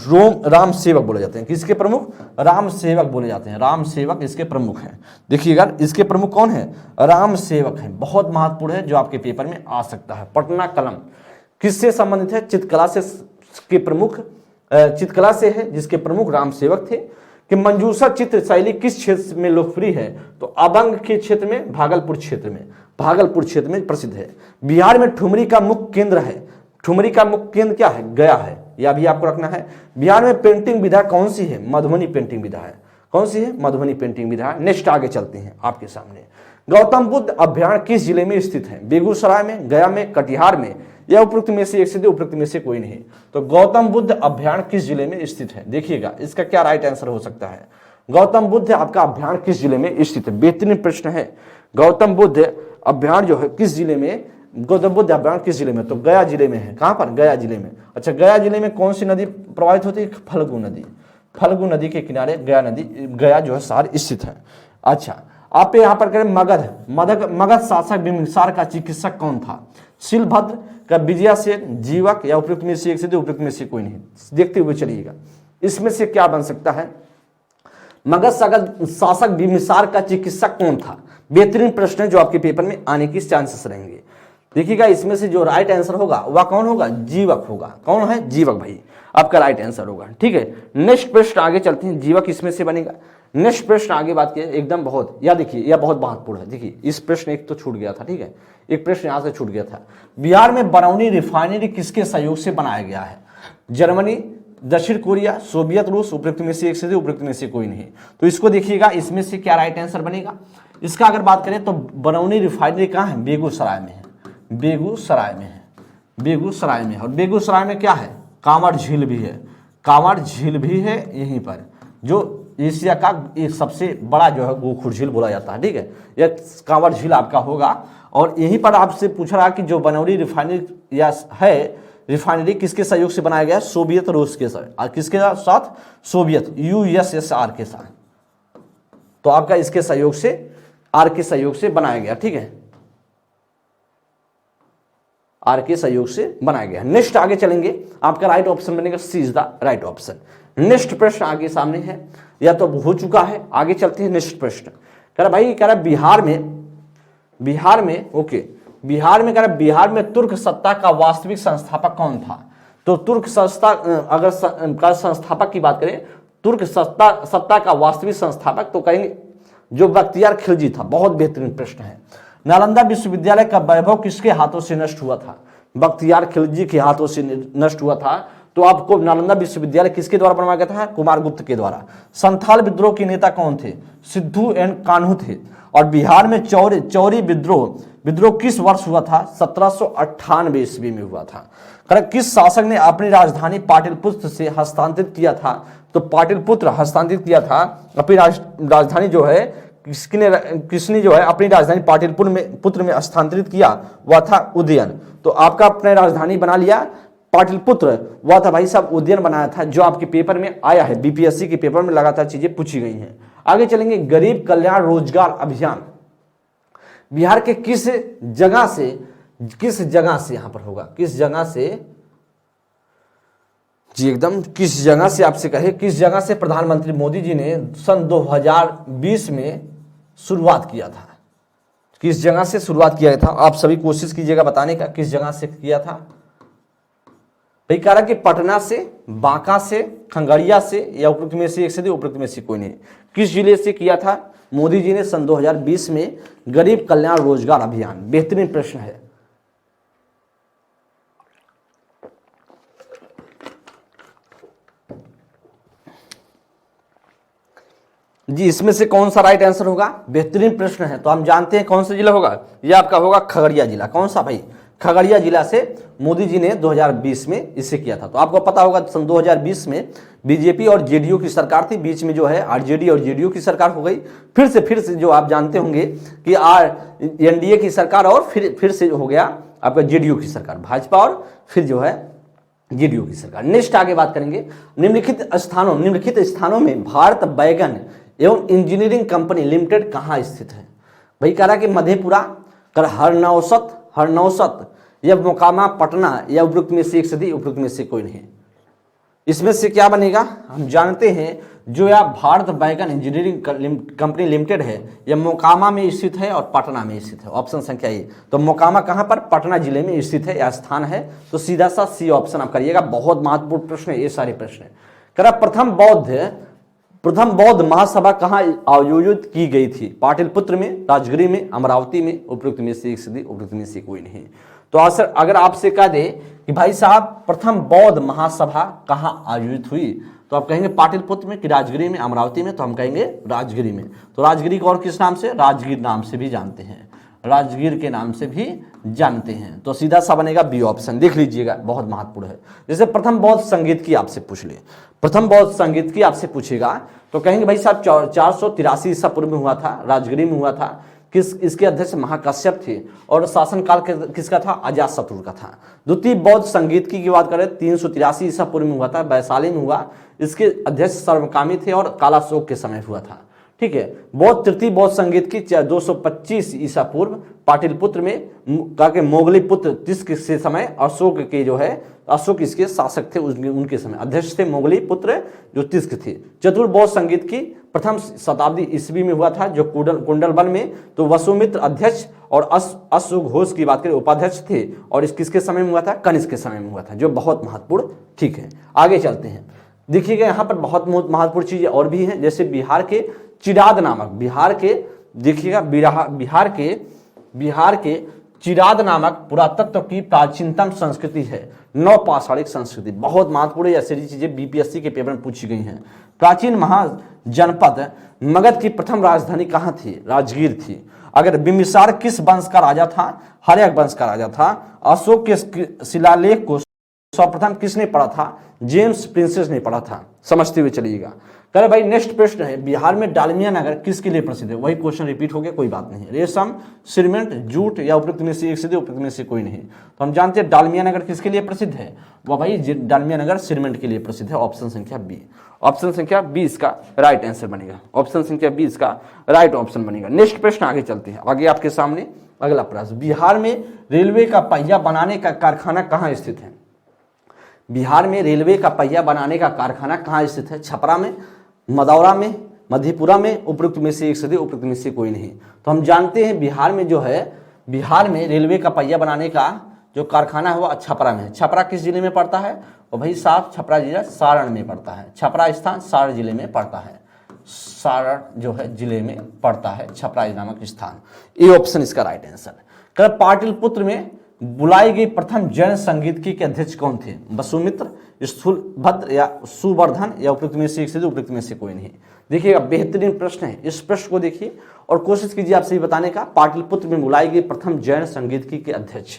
राम सेवक बोले जाते हैं। किसके प्रमुख? राम सेवक बोले जाते हैं, राम सेवक इसके प्रमुख हैं। देखिएगा, इसके प्रमुख कौन है? राम सेवक हैं। बहुत महत्वपूर्ण है जो आपके पेपर में आ सकता है। पटना कलम किससे संबंधित है? चित्रकला से के प्रमुख, चित्रकला से है, जिसके प्रमुख राम सेवक थे। कि मंजूषा चित्र शैली किस क्षेत्र में लोकप्रिय है? तो अबंग के क्षेत्र में, भागलपुर क्षेत्र में प्रसिद्ध है। बिहार में ठुमरी का मुख्य केंद्र है, ठुमरी का मुख्य केंद्र क्या है? गया है, यह भी आपको रखना है। बिहार में पेंटिंग विधा कौन सी है? मधुबनी पेंटिंग विधा है। कौन सी है? मधुबनी पेंटिंग विधा। नेक्स्ट आगे चलते हैं आपके सामने। गौतम बुद्ध अभ्यारण्य किस जिले में स्थित है? बेगूसराय में, गया में, कटिहार में, या उपयुक्त में से एक से दो, उपयुक्त में से कोई नहीं। तो गौतम बुद्ध अभ्यारण्य किस जिले में स्थित है? देखिएगा, इसका क्या राइट आंसर हो सकता है? गौतम बुद्ध आपका अभ्यारण्य किस जिले में स्थित है? बेहतरीन प्रश्न है। गौतम बुद्ध अभ्यारण्य जो है किस जिले में? गौतम बुद्ध अभ्यारण्य किस जिले में? तो गया जिले में है। कहां पर? गया जिले में। अच्छा, गया जिले में कौन सी नदी प्रवाहित होती है? फल्गु नदी। फल्गु नदी के किनारे गया जो है शहर स्थित है। अच्छा, आप यहाँ पर करें मगध शासक बिंबिसार का चिकित्सक कौन था? शिलभद्र का, विजया सेन, जीवक, या उपयुक्त में से एक से दो, उपयुक्त में से कोई नहीं। देखते हुए चलिएगा, इसमें से क्या बन सकता है? मगध शासक बिंबिसार का चिकित्सक कौन था? बेहतरीन प्रश्न है जो आपके पेपर में आने की चांसेस रहेंगे। देखिएगा, इसमें से जो राइट आंसर होगा वह कौन होगा? जीवक होगा। कौन है? जीवक भाई आपका राइट आंसर होगा। ठीक है, नेक्स्ट प्रश्न आगे चलते हैं। जीवक इसमें से बनेगा। नेक्स्ट प्रश्न आगे बात किया एकदम बहुत, या देखिए यह बहुत महत्वपूर्ण है। देखिए इस प्रश्न एक तो छूट गया था, ठीक है, एक प्रश्न यहां से छूट गया था। बिहार में बरौनी रिफाइनरी किसके सहयोग से बनाया गया है? जर्मनी, दक्षिण कोरिया, सोवियत रूस, उपयुक्त में से एक से, उपयुक्त में से कोई नहीं। तो इसको देखिएगा, इसमें से क्या राइट आंसर बनेगा? इसका अगर बात करें तो बरौनी रिफाइनरी कहाँ है? बेगूसराय में है, बेगूसराय में है, बेगूसराय में। और बेगूसराय में क्या है? कांवड़ झील भी है, कांवड़ झील भी है यहीं पर, जो एशिया का एक सबसे बड़ा जो है गोखुर झील बोला जाता है, ठीक है, यह कांवड़ झील आपका होगा। और यहीं पर आपसे पूछ रहा कि जो बरौनी रिफाइनरी या है रिफाइनरी किसके सहयोग से बनाया गया? सोवियत रूस के साथ। और किसके साथ? सोवियत, यूएसएसआर के साथ। तो आपका इसके सहयोग से, आर के सहयोग से बनाया गया, ठीक है, आर के सहयोग से बनाया गया। नेक्स्ट आगे चलेंगे, आपका राइट ऑप्शन बनेगा C is the right option. Next प्रश्न आगे सामने है, या तो हो चुका है, आगे चलते हैं। नेक्स्ट प्रश्न कह रहा भाई, कह रहा बिहार में ओके, बिहार में कह रहा बिहार में तुर्क सत्ता का वास्तविक संस्थापक कौन था? तो तुर्क सत्ता अगर संस्थापक की बात करें, तुर्क सत्ता का वास्तविक संस्थापक तो कहेंगे जो बख्तियार खिलजी था। बहुत बेहतरीन प्रश्न है। नालंदा विश्वविद्यालय का वैभव किसके हाथों से नष्ट हुआ था? बख्तियार खिलजी के हाथों से नष्ट हुआ था। तो आपको नालंदा विश्वविद्यालय किसके द्वारा बनवाया गया था? कुमार गुप्त के द्वारा। संथाल विद्रोह के नेता कौन थे? सिद्धू एंड कान्हू थे। और बिहार में चौरी विद्रोह किस वर्ष हुआ था? 1798 ईस्वी में हुआ था। किस शासक ने अपनी राजधानी पाटलिपुत्र से हस्तांतरित किया था? तो पाटलिपुत्र हस्तांतरित किया था अपनी राजधानी जो है, किसने जो है अपनी राजधानी पाटलिपुत्र में हस्तांतरित किया, वह था उदयन। तो आपका अपने राजधानी बना लिया पाटलिपुत्र, वह था भाई साहब उदयन बनाया था, जो आपके पेपर में आया है, बीपीएससी के पेपर में लगातार चीजें पूछी गई हैं। आगे चलेंगे, गरीब कल्याण रोजगार अभियान बिहार के किस जगह से यहां पर होगा? किस जगह से जी, एकदम किस जगह से आपसे कहे, किस जगह से प्रधानमंत्री मोदी जी ने सन 2020 में शुरुआत किया था? किस जगह से शुरुआत किया था? आप सभी कोशिश कीजिएगा बताने का, किस जगह से किया था भाई? कह रहा कि पटना से, बांका से, खगड़िया से, या उपयुक्त में से एक से, उपयुक्त में से कोई नहीं। किस जिले से किया था मोदी जी ने सन 2020 में गरीब कल्याण रोजगार अभियान? बेहतरीन प्रश्न है। जी, इसमें से कौन सा राइट आंसर होगा? बेहतरीन प्रश्न है। तो हम जानते हैं कौन सा जिला होगा, यह आपका होगा खगड़िया जिला। कौन सा भाई? खगड़िया जिला से मोदी जी ने 2020 में इसे किया था। तो आपको पता होगा सन 2020 में बीजेपी और जेडीयू की सरकार थी, बीच में जो है आरजेडी और जेडीयू की सरकार हो गई। फिर से जो आप जानते होंगे कि एनडीए की सरकार, और फिर से हो गया आपका जेडीयू की सरकार, भाजपा और फिर जो है जेडीयू की सरकार। नेक्स्ट आगे बात करेंगे, निम्नलिखित स्थानों में भारत बैगन एवं इंजीनियरिंग कंपनी लिमिटेड कहाँ स्थित है? भाई कह रहा कि मधेपुरा, कर हरनौसत या मोकामा, पटना, या उपयुक्त में से एक सदी, उपयुक्त में से कोई नहीं। इसमें से क्या बनेगा? हम जानते हैं जो या भारत बैगन इंजीनियरिंग कंपनी लिमिटेड है, यह मोकामा में स्थित है और पटना में स्थित है। ऑप्शन संख्या ए। तो मोकामा कहां पर? पटना जिले में स्थित है, यह स्थान है। तो सीधा सा सी ऑप्शन आप करिएगा। बहुत महत्वपूर्ण प्रश्न है ये सारे प्रश्न। करा प्रथम बौद्ध महासभा कहाँ आयोजित की गई थी? पाटलिपुत्र में, राजगिरी में, अमरावती में, उपयुक्त में से एक सदी, उपयुक्त में से कोई नहीं। तो अगर आपसे कह दे कि भाई साहब प्रथम बौद्ध महासभा कहाँ आयोजित हुई, तो आप कहेंगे पाटलिपुत्र में कि राजगिरी में, अमरावती में? तो हम कहेंगे राजगिरी में। तो राजगिरी को और किस नाम से? राजगीर नाम से भी जानते हैं, राजगीर के नाम से भी जानते हैं। तो सीधा सा बनेगा बी ऑप्शन। देख लीजिएगा, बहुत महत्वपूर्ण है। जैसे प्रथम बौद्ध संगीत की आपसे पूछ ले, प्रथम बौद्ध संगीत की आपसे पूछेगा तो कहेंगे भाई साहब 483 ईसा पूर्व में हुआ था, राजगिरी में हुआ था। इसके अध्यक्ष महाकश्यप थे और शासनकाल किसका था? अजातशत्रु का था। द्वितीय बौद्ध संगीत की बात करें 383 ईसा पूर्व में हुआ था, वैशाली में हुआ। इसके अध्यक्ष सर्वकामी थे और कालाशोक के समय हुआ था, ठीक है। बौद्ध तृतीय बौद्ध संगीत की 225 ईसा पूर्व पाटलिपुत्र में का मोगली पुत्र तिस्क से समय अशोक के जो है, अशोक इसके शासक थे, उनके समय अध्यक्ष थे मोगली पुत्र जो तिस्क थे। चतुर्थ बौद्ध संगीत की प्रथम शताब्दी ईस्वी में हुआ था, जो कुंडलवन में। तो वसुमित्र अध्यक्ष और अश्वघोष की बात करें उपाध्यक्ष थे, और इस किसके समय में हुआ था? कनिष्क के समय में हुआ था, जो बहुत महत्वपूर्ण, ठीक है। आगे चलते हैं। देखिएगा यहाँ पर बहुत महत्वपूर्ण चीजें और भी हैं, जैसे बिहार के चिराद नामक, बिहार के देखिएगा बिहार के चिराद नामक पुरातत्व की प्राचीनतम संस्कृति है, नवपाषाणिक संस्कृति, बहुत महत्वपूर्ण। ऐसी चीजें बीपीएससी के पेपर में पूछी गई हैं। प्राचीन महाजनपद मगध की प्रथम राजधानी कहाँ थी? राजगीर थी। अगर बिंबिसार किस वंश का राजा था? हर्यक वंश का राजा था। अशोक के शिलालेख को सर्वप्रथम किसने पढ़ा था? जेम्स प्रिंसेस ने पढ़ा था। समझते हुए चलिएगा। कह रहे भाई नेक्स्ट प्रश्न है, बिहार में डालमिया नगर किसके लिए प्रसिद्ध है? वही क्वेश्चन रिपीट हो गया, कोई बात नहीं। रेशम, सीमेंट, जूट या उपयुक्त में से एक से, उपयुक्त में से कोई नहीं। तो हम जानते हैं डालमिया नगर किसके लिए प्रसिद्ध है? वह भाई डालमिया नगर सीमेंट के लिए प्रसिद्ध है। ऑप्शन संख्या बी, ऑप्शन संख्या 20 का राइट आंसर बनेगा। ऑप्शन संख्या 20 का राइट ऑप्शन बनेगा। नेक्स्ट प्रश्न आगे चलते हैं। आगे आपके सामने अगला प्रश्न, बिहार में रेलवे का पहिया बनाने का कारखाना कहाँ स्थित है? बिहार में रेलवे का पहिया बनाने का कारखाना कहाँ स्थित है? छपरा में, मदौरा में, मधेपुरा में, उपयुक्त में से एक से, उपयुक्त में से कोई नहीं। तो हम जानते हैं बिहार में जो है, बिहार में रेलवे का पहिया बनाने का जो कारखाना है वह छपरा में है। छपरा किस जिले में पड़ता है? और भाई साहब छपरा जिला सारण में पड़ता है। छपरा स्थान सारण जिले में पड़ता है। सारण जो है जिले में पड़ता है छपरा नामक स्थान। ए ऑप्शन इसका राइट आंसर। कर पाटलिपुत्र में बुलाई गई प्रथम जैन संगीतकी के अध्यक्ष कौन थे? वसुमित्र, स्थूलभद्र या सुवर्धन या उपयुक्त में से एक से, उपयुक्त में से कोई नहीं। देखिएगा बेहतरीन प्रश्न है, इस प्रश्न को देखिए और कोशिश कीजिए आप सही बताने का। पाटलिपुत्र में बुलाई गई प्रथम जैन संगीतकी के अध्यक्ष,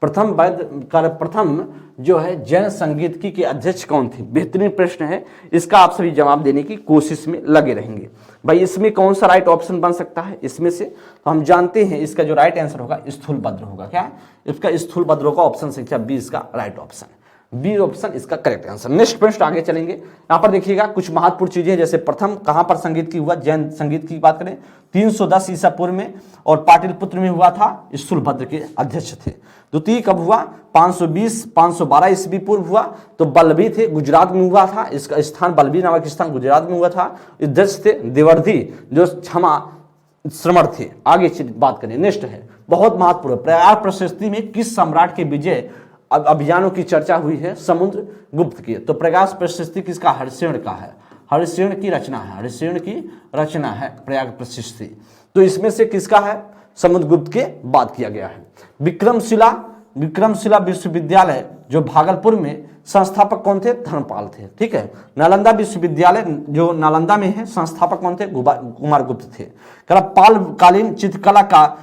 प्रथम जो है जैन संगीतकी के अध्यक्ष कौन थे? बेहतरीन प्रश्न है, इसका आप सभी जवाब देने की कोशिश में लगे रहेंगे। भाई इसमें कौन सा राइट ऑप्शन बन सकता है इसमें से? तो हम जानते हैं इसका जो राइट आंसर होगा स्थूलभद्र होगा। क्या इसका? स्थूलभद्र होगा। ऑप्शन संख्या 20 का राइट ऑप्शन, बी ऑप्शन इसका करेक्ट आंसर। नेक्स्ट प्रश्न आगे चलेंगे। यहाँ पर देखिएगा कुछ महत्वपूर्ण चीजें, जैसे प्रथम कहां पर संगीत की हुआ? जैन संगीत की बात करें 310 ईसा पूर्व में और पाटलिपुत्र में हुआ था, स्थूलभद्र के अध्यक्ष थे। द्वितीय कब हुआ? 512 ईस्वी पूर्व हुआ, तो बल्लभी थे, गुजरात में हुआ था। इसका स्थान बल्लभी नामक स्थान गुजरात में हुआ था। अध्यक्ष थे देवर्धि जो क्षमा श्रमण थे। आगे बात करें, नेक्स्ट है बहुत महत्वपूर्ण, प्रयाग प्रशस्ति में किस सम्राट के विजय अभियानों की चर्चा हुई है? समुद्र गुप्त की। तो प्रयाग प्रशस्ति किसका? हरिशेन का है। हरिशेन की रचना है, हरिशेन की रचना है प्रयाग प्रशस्ति। तो इसमें से किसका है? समुद्रगुप्त के बात किया गया है। विक्रमशिला विश्वविद्यालय जो भागलपुर में, संस्थापक कौन थे? धर्मपाल थे। ठीक है। नालंदा विश्वविद्यालय जो नालंदा में है, संस्थापक कौन थे? कुमार गुप्त थे। पाल कालीन चित्रकला का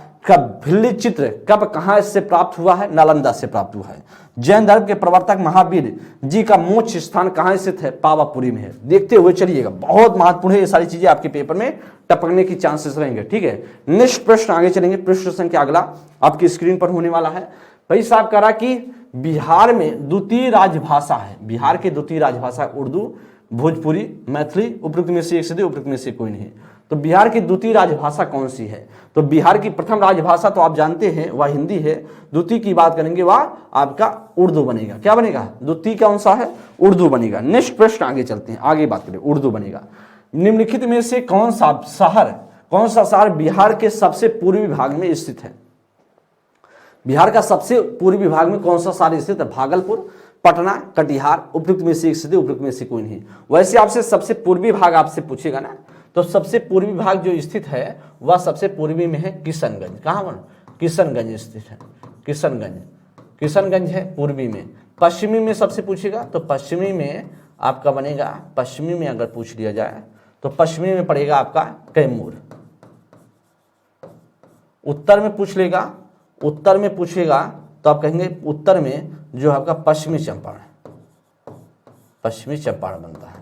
भिल्ली चित्र कब कहाँ से प्राप्त हुआ है? नालंदा से प्राप्त हुआ है। जैन धर्म के प्रवर्तक महावीर जी का मोक्ष स्थान कहाँ स्थित है? पावापुरी में है। देखते हुए चलिएगा, बहुत महत्वपूर्ण है, ये सारी चीजें आपके पेपर में टपकने की चांसेस रहेंगे। ठीक है। नेक्स्ट प्रश्न आगे चलेंगे। प्रश्न संख्या अगला आपकी स्क्रीन पर होने वाला है। भाई साहब कह रहा कि बिहार में द्वितीय राजभाषा है, बिहार की द्वितीय राजभाषा उर्दू, भोजपुरी, मैथिली, उपयुक्त में से एक से, उपयुक्त में से कोई नहीं। तो बिहार की द्वितीय राजभाषा कौन सी है? तो बिहार की प्रथम राजभाषा तो आप जानते हैं वह हिंदी है। द्वितीय की बात करेंगे वह आपका उर्दू बनेगा। क्या बनेगा? द्वितीय कौन सा है? उर्दू बनेगा। नेक्स्ट प्रश्न आगे चलते हैं, आगे बात करें, उर्दू बनेगा। निम्नलिखित में से कौन सा शहर बिहार के सबसे पूर्वी भाग में स्थित है? बिहार का सबसे पूर्वी भाग में कौन सा शहर स्थित है? भागलपुर, पटना, कटिहार, उपयुक्त में से एक से, उपयुक्त में से कोई नहीं। वैसे आपसे सबसे पूर्वी भाग आपसे पूछेगा ना, तो सबसे पूर्वी भाग जो स्थित है वह सबसे पूर्वी में है किशनगंज। कहाँ पर? किशनगंज स्थित है। किशनगंज है पूर्वी में। पश्चिमी में सबसे पूछेगा तो पश्चिमी में आपका बनेगा, पश्चिमी में अगर पूछ लिया जाए तो पश्चिमी में पड़ेगा आपका कैमूर। उत्तर में पूछ लेगा, उत्तर में पूछेगा तो आप कहेंगे उत्तर में जो आपका पश्चिमी चंपारण, पश्चिमी चंपारण बनता है।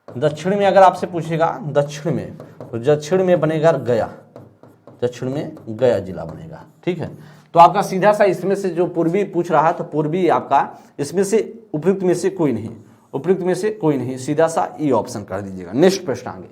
दक्षिण में अगर आपसे पूछेगा दक्षिण में, तो दक्षिण में बनेगा गया, दक्षिण में गया जिला बनेगा। ठीक है। तो आपका सीधा सा इसमें से जो पूर्वी पूछ रहा है तो पूर्वी आपका इसमें से उपयुक्त में से कोई नहीं, उपयुक्त में से कोई नहीं, सीधा सा ई ऑप्शन कर दीजिएगा। नेक्स्ट प्रश्न आगे।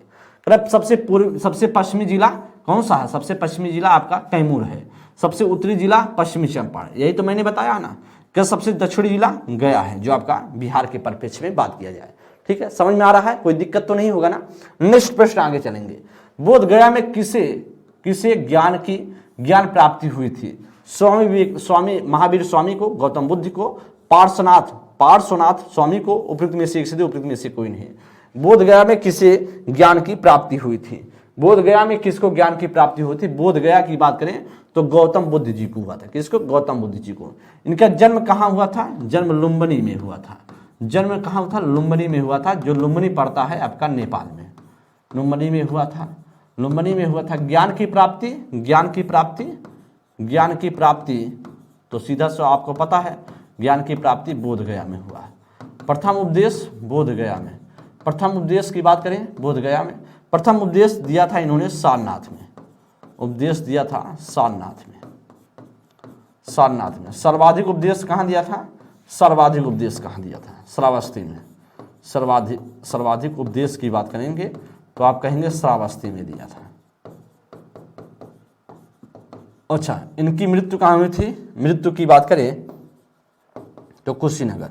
सबसे पश्चिमी जिला कौन सा है? सबसे पश्चिमी जिला आपका कैमूर है। सबसे उत्तरी जिला पश्चिमी चंपारण, यही तो मैंने बताया ना। क्या सबसे दक्षिणी जिला गया है, जो आपका बिहार के परिप्रेक्ष्य में बात किया जाए। ठीक है, समझ में आ रहा है? कोई दिक्कत तो नहीं होगा ना। नेक्स्ट प्रश्न आगे चलेंगे। बोध गया में किसे ज्ञान प्राप्ति हुई थी? स्वामी महावीर स्वामी को, गौतम बुद्ध को, पार्श्वनाथ पार्श्वनाथ स्वामी को, उपयुक्त में से एक से उपयुक्त में से कोई नहीं। बोध गया में किसे ज्ञान की प्राप्ति हुई थी? बोध गया में किसको ज्ञान की प्राप्ति हुई थी? बोध गया की बात करें तो गौतम बुद्ध जी को हुआ था। किसको? गौतम बुद्ध जी को। इनका जन्म कहाँ हुआ था? जन्म लुम्बिनी में हुआ था। जन्म कहाँ हुआ था? लुम्बिनी में हुआ था, जो लुम्बिनी पड़ता है आपका नेपाल में। लुम्बिनी में हुआ था, लुम्बिनी में हुआ था। ज्ञान की प्राप्ति, ज्ञान की प्राप्ति, ज्ञान की प्राप्ति तो सीधा सा आपको पता है, ज्ञान की प्राप्ति बोध गया में हुआ है। प्रथम उपदेश बोध गया में। प्रथम उपदेश की बात करें बोध गया में, प्रथम उपदेश दिया था इन्होंने सारनाथ में। उपदेश दिया था सारनाथ में, सारनाथ में। सर्वाधिक उपदेश कहाँ दिया था? सर्वाधिक उपदेश कहाँ दिया था? श्रावस्ती में। सर्वाधिक उपदेश की बात करेंगे तो आप कहेंगे श्रावस्ती में दिया था। अच्छा, इनकी मृत्यु कहाँ हुई थी? मृत्यु की बात करें तो कुशीनगर।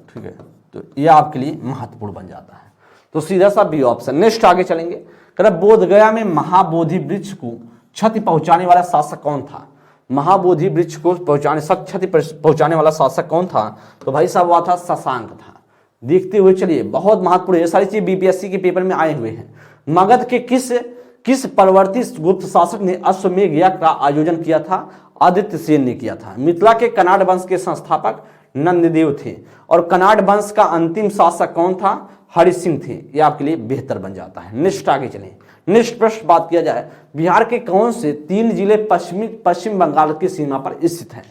ठीक है, तो यह आपके लिए महत्वपूर्ण बन जाता है। तो सीधा सा बी ऑप्शन। नेक्स्ट आगे चलेंगे। कह बोध गया में महाबोधि वृक्ष को क्षति पहुंचाने वाला शासक कौन था? महाबोधि वृक्ष को क्षति पहुंचाने वाला शासक कौन था? तो भाई साहब हुआ था शशांक था। देखते हुए चलिए, बहुत महत्वपूर्ण, ये सारी चीज बीपीएससी के पेपर में आए हुए हैं। मगध के किस परवर्ती गुप्त शासक ने अश्वमेध यज्ञ का आयोजन किया था? आदित्य सेन ने किया था। मिथिला के कनाड वंश के संस्थापक नंददेव थे और कनाड वंश का अंतिम शासक कौन था? हरि सिंह थे। यह आपके लिए बेहतर बन जाता है। नेक्स्ट आगे चलें। नेक्स्ट प्रश्न बात किया जाए, बिहार के कौन से 3 जिले पश्चिम बंगाल की सीमा पर स्थित हैं?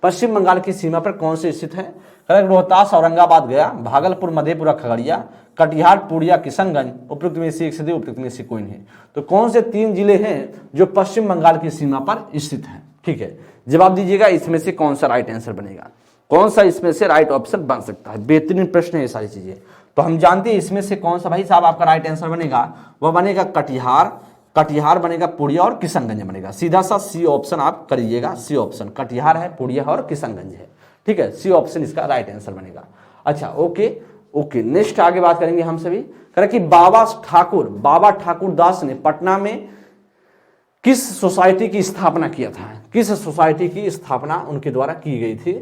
पश्चिम बंगाल की सीमा पर कौन से स्थित है? रोहतास, औरंगाबाद, गया, भागलपुर, मधेपुरा, खगड़िया, कटिहार, पूर्णिया, किशनगंज। उपयुक्त में से एक से उपयुक्त में से कोई नहीं। तो कौन से 3 जिले हैं जो पश्चिम बंगाल की सीमा पर स्थित हैं? ठीक है, जवाब दीजिएगा इसमें से कौन सा राइट आंसर बनेगा, कौन सा इसमें से राइट ऑप्शन बन सकता है। बेहतरीन प्रश्न है ये सारी चीजें। तो हम जानते हैं इसमें से कौन सा भाई साहब आपका राइट आंसर बनेगा। वह बनेगा कटिहार बनेगा, पूर्णिया और किशनगंज बनेगा। सीधा सा सी ऑप्शन आप करिएगा। सी ऑप्शन कटिहार है, पूर्णिया और किशनगंज है। ठीक है, सी ऑप्शन इसका राइट आंसर बनेगा। अच्छा, ओके। नेक्स्ट आगे बात करेंगे हम सभी। करें कि बाबा ठाकुर दास ने पटना में किस सोसाइटी की स्थापना किया था? किस सोसाइटी की स्थापना उनके द्वारा की गई थी?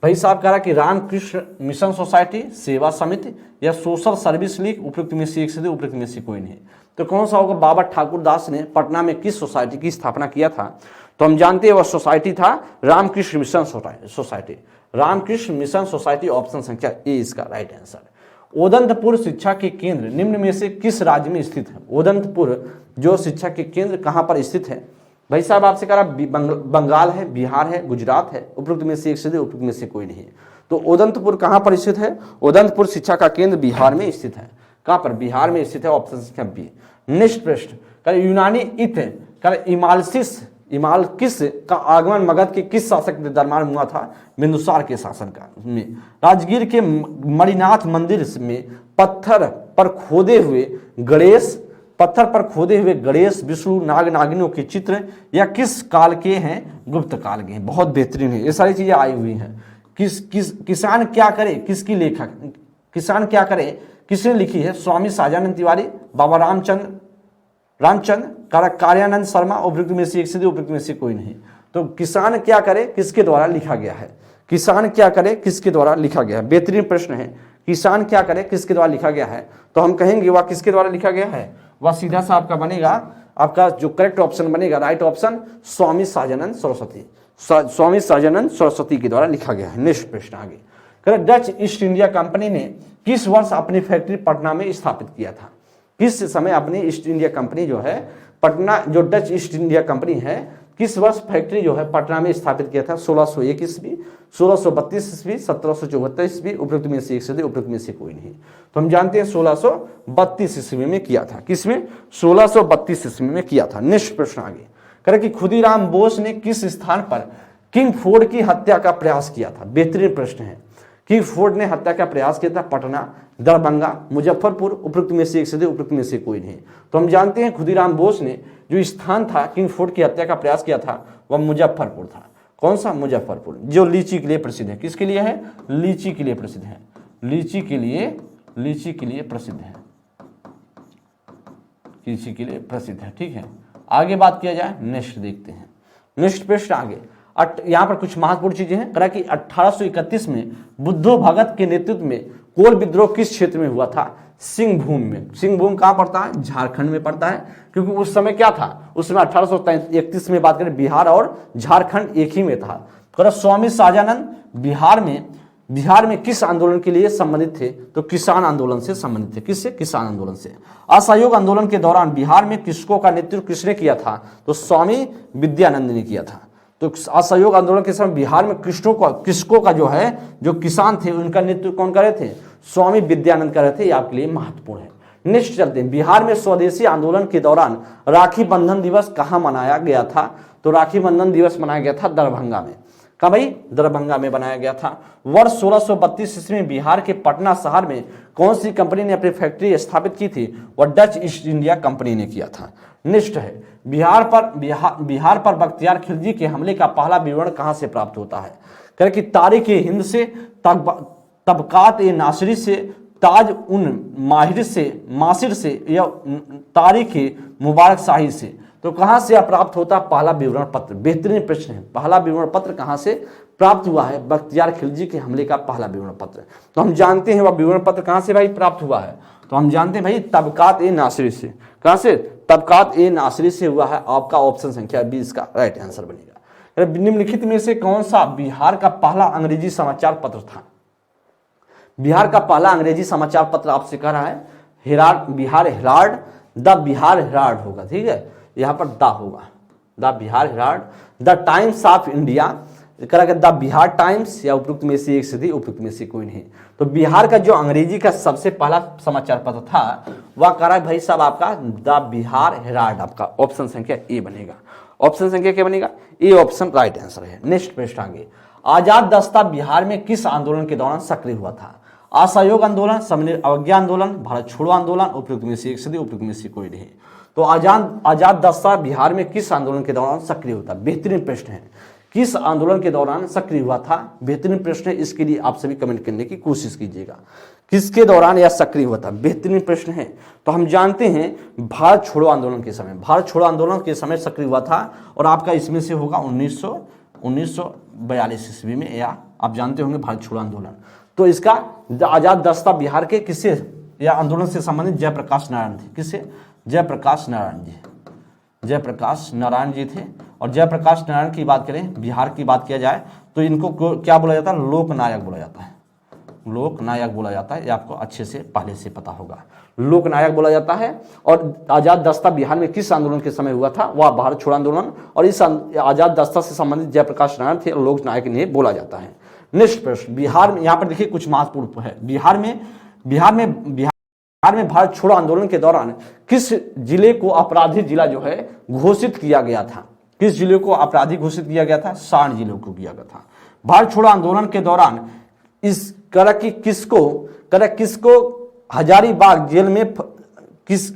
भाई साहब कह रहा कि रामकृष्ण मिशन सोसाइटी, सेवा समिति या सोशल सर्विस लीग। उपयुक्त में से एक से उपयुक्त में से कोई नहीं। तो कौन सा होगा? बाबा ठाकुर दास ने पटना में किस सोसाइटी की स्थापना किया था? तो हम जानते हैं वह सोसाइटी था Ramakrishna mission society. Ramakrishna mission society, option संख्या ए इसका राइट आंसर। उदंतपुर शिक्षा के केंद्र निम्न में से किस राज्य में स्थित है? उदंतपुर जो शिक्षा के केंद्र कहां पर स्थित है? भाई साहब आपसे कह रहा बंगाल है, बिहार है, गुजरात है। उपयुक्त में से एक से उपयुक्त में से कोई नहीं। तो उदंतपुर कहां पर स्थित है? उदंतपुर शिक्षा का केंद्र बिहार में स्थित है। कहां पर? बिहार में स्थित है। ऑप्शन संख्या बी। नेक्स्ट प्रश्न, यूनानी इमालकिस का आगमन मगध के किस शासक के दरबार में हुआ था? बिंदुसार के शासन का में। राजगीर के मणिनाथ मंदिर में पत्थर पर खोदे हुए गणेश, विष्णु, नाग नागिनों के चित्र या किस काल के हैं? गुप्त काल के हैं। बहुत बेहतरीन है, ये सारी चीजें आई हुई हैं। किसान क्या करे किसकी लेखक? किसान क्या करे किसने लिखी है? स्वामी सहजानंद तिवारी, बाबा रामचंद्र कार्यानंद शर्मा। उपयुक्त में से एक से उपयुक्त में से कोई नहीं। तो किसान क्या करे किसके द्वारा लिखा गया है? किसान क्या करे किसके द्वारा लिखा गया है? बेहतरीन प्रश्न है। किसान क्या करे किसके द्वारा लिखा गया है? तो हम कहेंगे वह किसके द्वारा लिखा गया है? वह सीधा सा आपका बनेगा, आपका जो करेक्ट ऑप्शन बनेगा, राइट ऑप्शन, स्वामी सहजानंद सरस्वती के द्वारा लिखा गया है। नेक्स्ट प्रश्न आगे। डच ईस्ट इंडिया कंपनी ने किस वर्ष अपनी फैक्ट्री पटना में स्थापित किया था? किस समय अपनी ईस्ट इंडिया कंपनी जो है पटना, जो डच ईस्ट इंडिया कंपनी है, किस वर्ष फैक्ट्री जो है पटना में स्थापित किया था? 1601 ईस्वी, 1632 ईस्वी, 1774 ईस्वी। उपयुक्त में से एक से उपयुक्त में से कोई नहीं। तो हम जानते हैं 1632 ईस्वी में किया था। किसमें? 1632 ईस्वी में किया था। नेक्स्ट प्रश्न आगे करें कि खुदीराम बोस ने किस स्थान पर किंग फोर्ड की हत्या का प्रयास किया था? बेहतरीन प्रश्न है। किंग फोर्ड ने हत्या का प्रयास किया था पटना, दरभंगा, मुजफ्फरपुर। उपयुक्त में से एक से उपयुक्त में से कोई नहीं। तो हम जानते हैं खुदीराम बोस ने जो स्थान था किंग फोर्ड की हत्या का प्रयास किया था वह मुजफ्फरपुर था। कौन सा? मुजफ्फरपुर, जो लीची के लिए प्रसिद्ध है। किसके लिए है? लीची के लिए प्रसिद्ध है। लीची के लिए प्रसिद्ध है। लीची के लिए प्रसिद्ध है। ठीक है, आगे बात किया जाए। नेक्स्ट देखते हैं। नेक्स्ट प्रश्न आगे। यहाँ पर कुछ महत्वपूर्ण चीजें हैं। कहा कि 1831 में बुद्धो भगत के नेतृत्व में कोल विद्रोह किस क्षेत्र में हुआ था? सिंहभूम में। सिंहभूम कहाँ पड़ता है? झारखंड में पड़ता है, क्योंकि उस समय क्या था, उस समय 1831 में बात करें बिहार और झारखंड एक ही में था। तो स्वामी सहजानंद बिहार में किस आंदोलन के लिए संबंधित थे? तो किसान आंदोलन से संबंधित थे। किससे? किसान आंदोलन से। असहयोग आंदोलन के दौरान बिहार में कृषकों का नेतृत्व किसने किया था? तो स्वामी विद्यानंद ने किया था। तो असहयोग आंदोलन के समय बिहार में कृषकों का जो है, जो किसान थे, उनका नेतृत्व कौन कर रहे थे? स्वामी विद्यानंद कर रहे थे। ये आपके लिए महत्वपूर्ण है। नेक्स्ट चलते हैं। बिहार में स्वदेशी आंदोलन के दौरान राखी बंधन दिवस कहाँ मनाया गया था? तो राखी बंधन दिवस मनाया गया था दरभंगा में। कहाँ भाई? दरभंगा में बनाया गया था। वर्ष 1632 ईस्वी में बिहार के पटना शहर में कौन सी कंपनी ने अपनी फैक्ट्री स्थापित की थी? वह डच ईस्ट इंडिया कंपनी ने किया था। नेक्स्ट है, बिहार पर बख्तियार खिलजी के हमले का पहला विवरण कहाँ से प्राप्त होता है? कह कि तारीख हिंद से, तबकात ए नासिरी से, ताज उन मासिर से या तारीख मुबारक शाही से। तो कहां से यह प्राप्त होता? पहला विवरण पत्र। बेहतरीन प्रश्न है। पहला विवरण पत्र कहां से प्राप्त हुआ है? बख्तियार खिलजी के हमले का पहला विवरण पत्र। तो हम जानते हैं वह विवरण पत्र कहां से भाई प्राप्त हुआ है? तो हम जानते हैं भाई तबकात ए नासिरी से। कहां से? तबकात ए नासिरी से हुआ है। आपका ऑप्शन संख्या 20 का राइट आंसर बनेगा। निम्नलिखित में से कौन सा बिहार का पहला अंग्रेजी समाचार पत्र था? बिहार का पहला अंग्रेजी समाचार पत्र आपसे कह रहा है Bihar Herald, the Bihar Herald होगा। ठीक है, यहां पर द होगा, the Bihar Herald, the times of India, the Bihar times, या उपयुक्त में से एक से दी, उपयुक्त में से कोई नहीं। तो बिहार का जो अंग्रेजी का सबसे पहला समाचार पत्र था वह कह रहा है भाई साहब आपका द बिहार हेराल्ड। आपका ऑप्शन संख्या ए बनेगा। ऑप्शन संख्या क्या बनेगा? ए ऑप्शन राइट आंसर है। नेक्स्ट प्रश्न आगे। आजाद दस्ता बिहार में किस आंदोलन के दौरान सक्रिय हुआ था? असहयोग आंदोलन, समन्वय अवज्ञा आंदोलन, भारत छोड़ो आंदोलन, उपयुक्त में से एक से दी, उपयुक्त में से कोई नहीं। तो आजाद दस्ता बिहार में किस आंदोलन के दौरान सक्रिय होता? बेहतरीन प्रश्न है। किस आंदोलन के दौरान सक्रिय हुआ था? बेहतरीन प्रश्न है। इसके लिए आप सभी कमेंट करने की कोशिश कीजिएगा। किसके दौरान यह सक्रिय हुआ था? बेहतरीन प्रश्न है। तो हम जानते हैं भारत छोड़ो आंदोलन के समय, भारत छोड़ो आंदोलन के समय सक्रिय हुआ था। और आपका इसमें से होगा 1942 ईस्वी में, या आप जानते होंगे भारत छोड़ो आंदोलन। तो इसका आजाद दस्ता बिहार के किससे या आंदोलन से संबंधित जयप्रकाश नारायण थे। किससे? जयप्रकाश नारायण जी। जयप्रकाश नारायण जी थे। और जयप्रकाश नारायण की बात करें, बिहार की बात किया जाए तो इनको क्या बोला जाता है? लोकनायक बोला जाता है। लोकनायक बोला जाता है। ये आपको अच्छे से पहले से पता होगा। लोकनायक बोला जाता है। और आजाद दस्ता बिहार में किस आंदोलन के समय हुआ था? वह भारत छोड़ो आंदोलन। और इस आजाद दस्ता से संबंधित जयप्रकाश नारायण थे, लोकनायक इन्हें बोला जाता है। नेक्स्ट प्रश्न। बिहार में, यहाँ पर देखिए कुछ महत्वपूर्ण है। बिहार में भारत छोड़ो आंदोलन के दौरान किस जिले को अपराधी जिला जो है घोषित किया गया था? किस जिले को अपराधी घोषित किया गया था? 60 जिलों को किया गया था। भारत छोड़ो आंदोलन के दौरान इस तरह की किसको हजारीबाग जेल में किस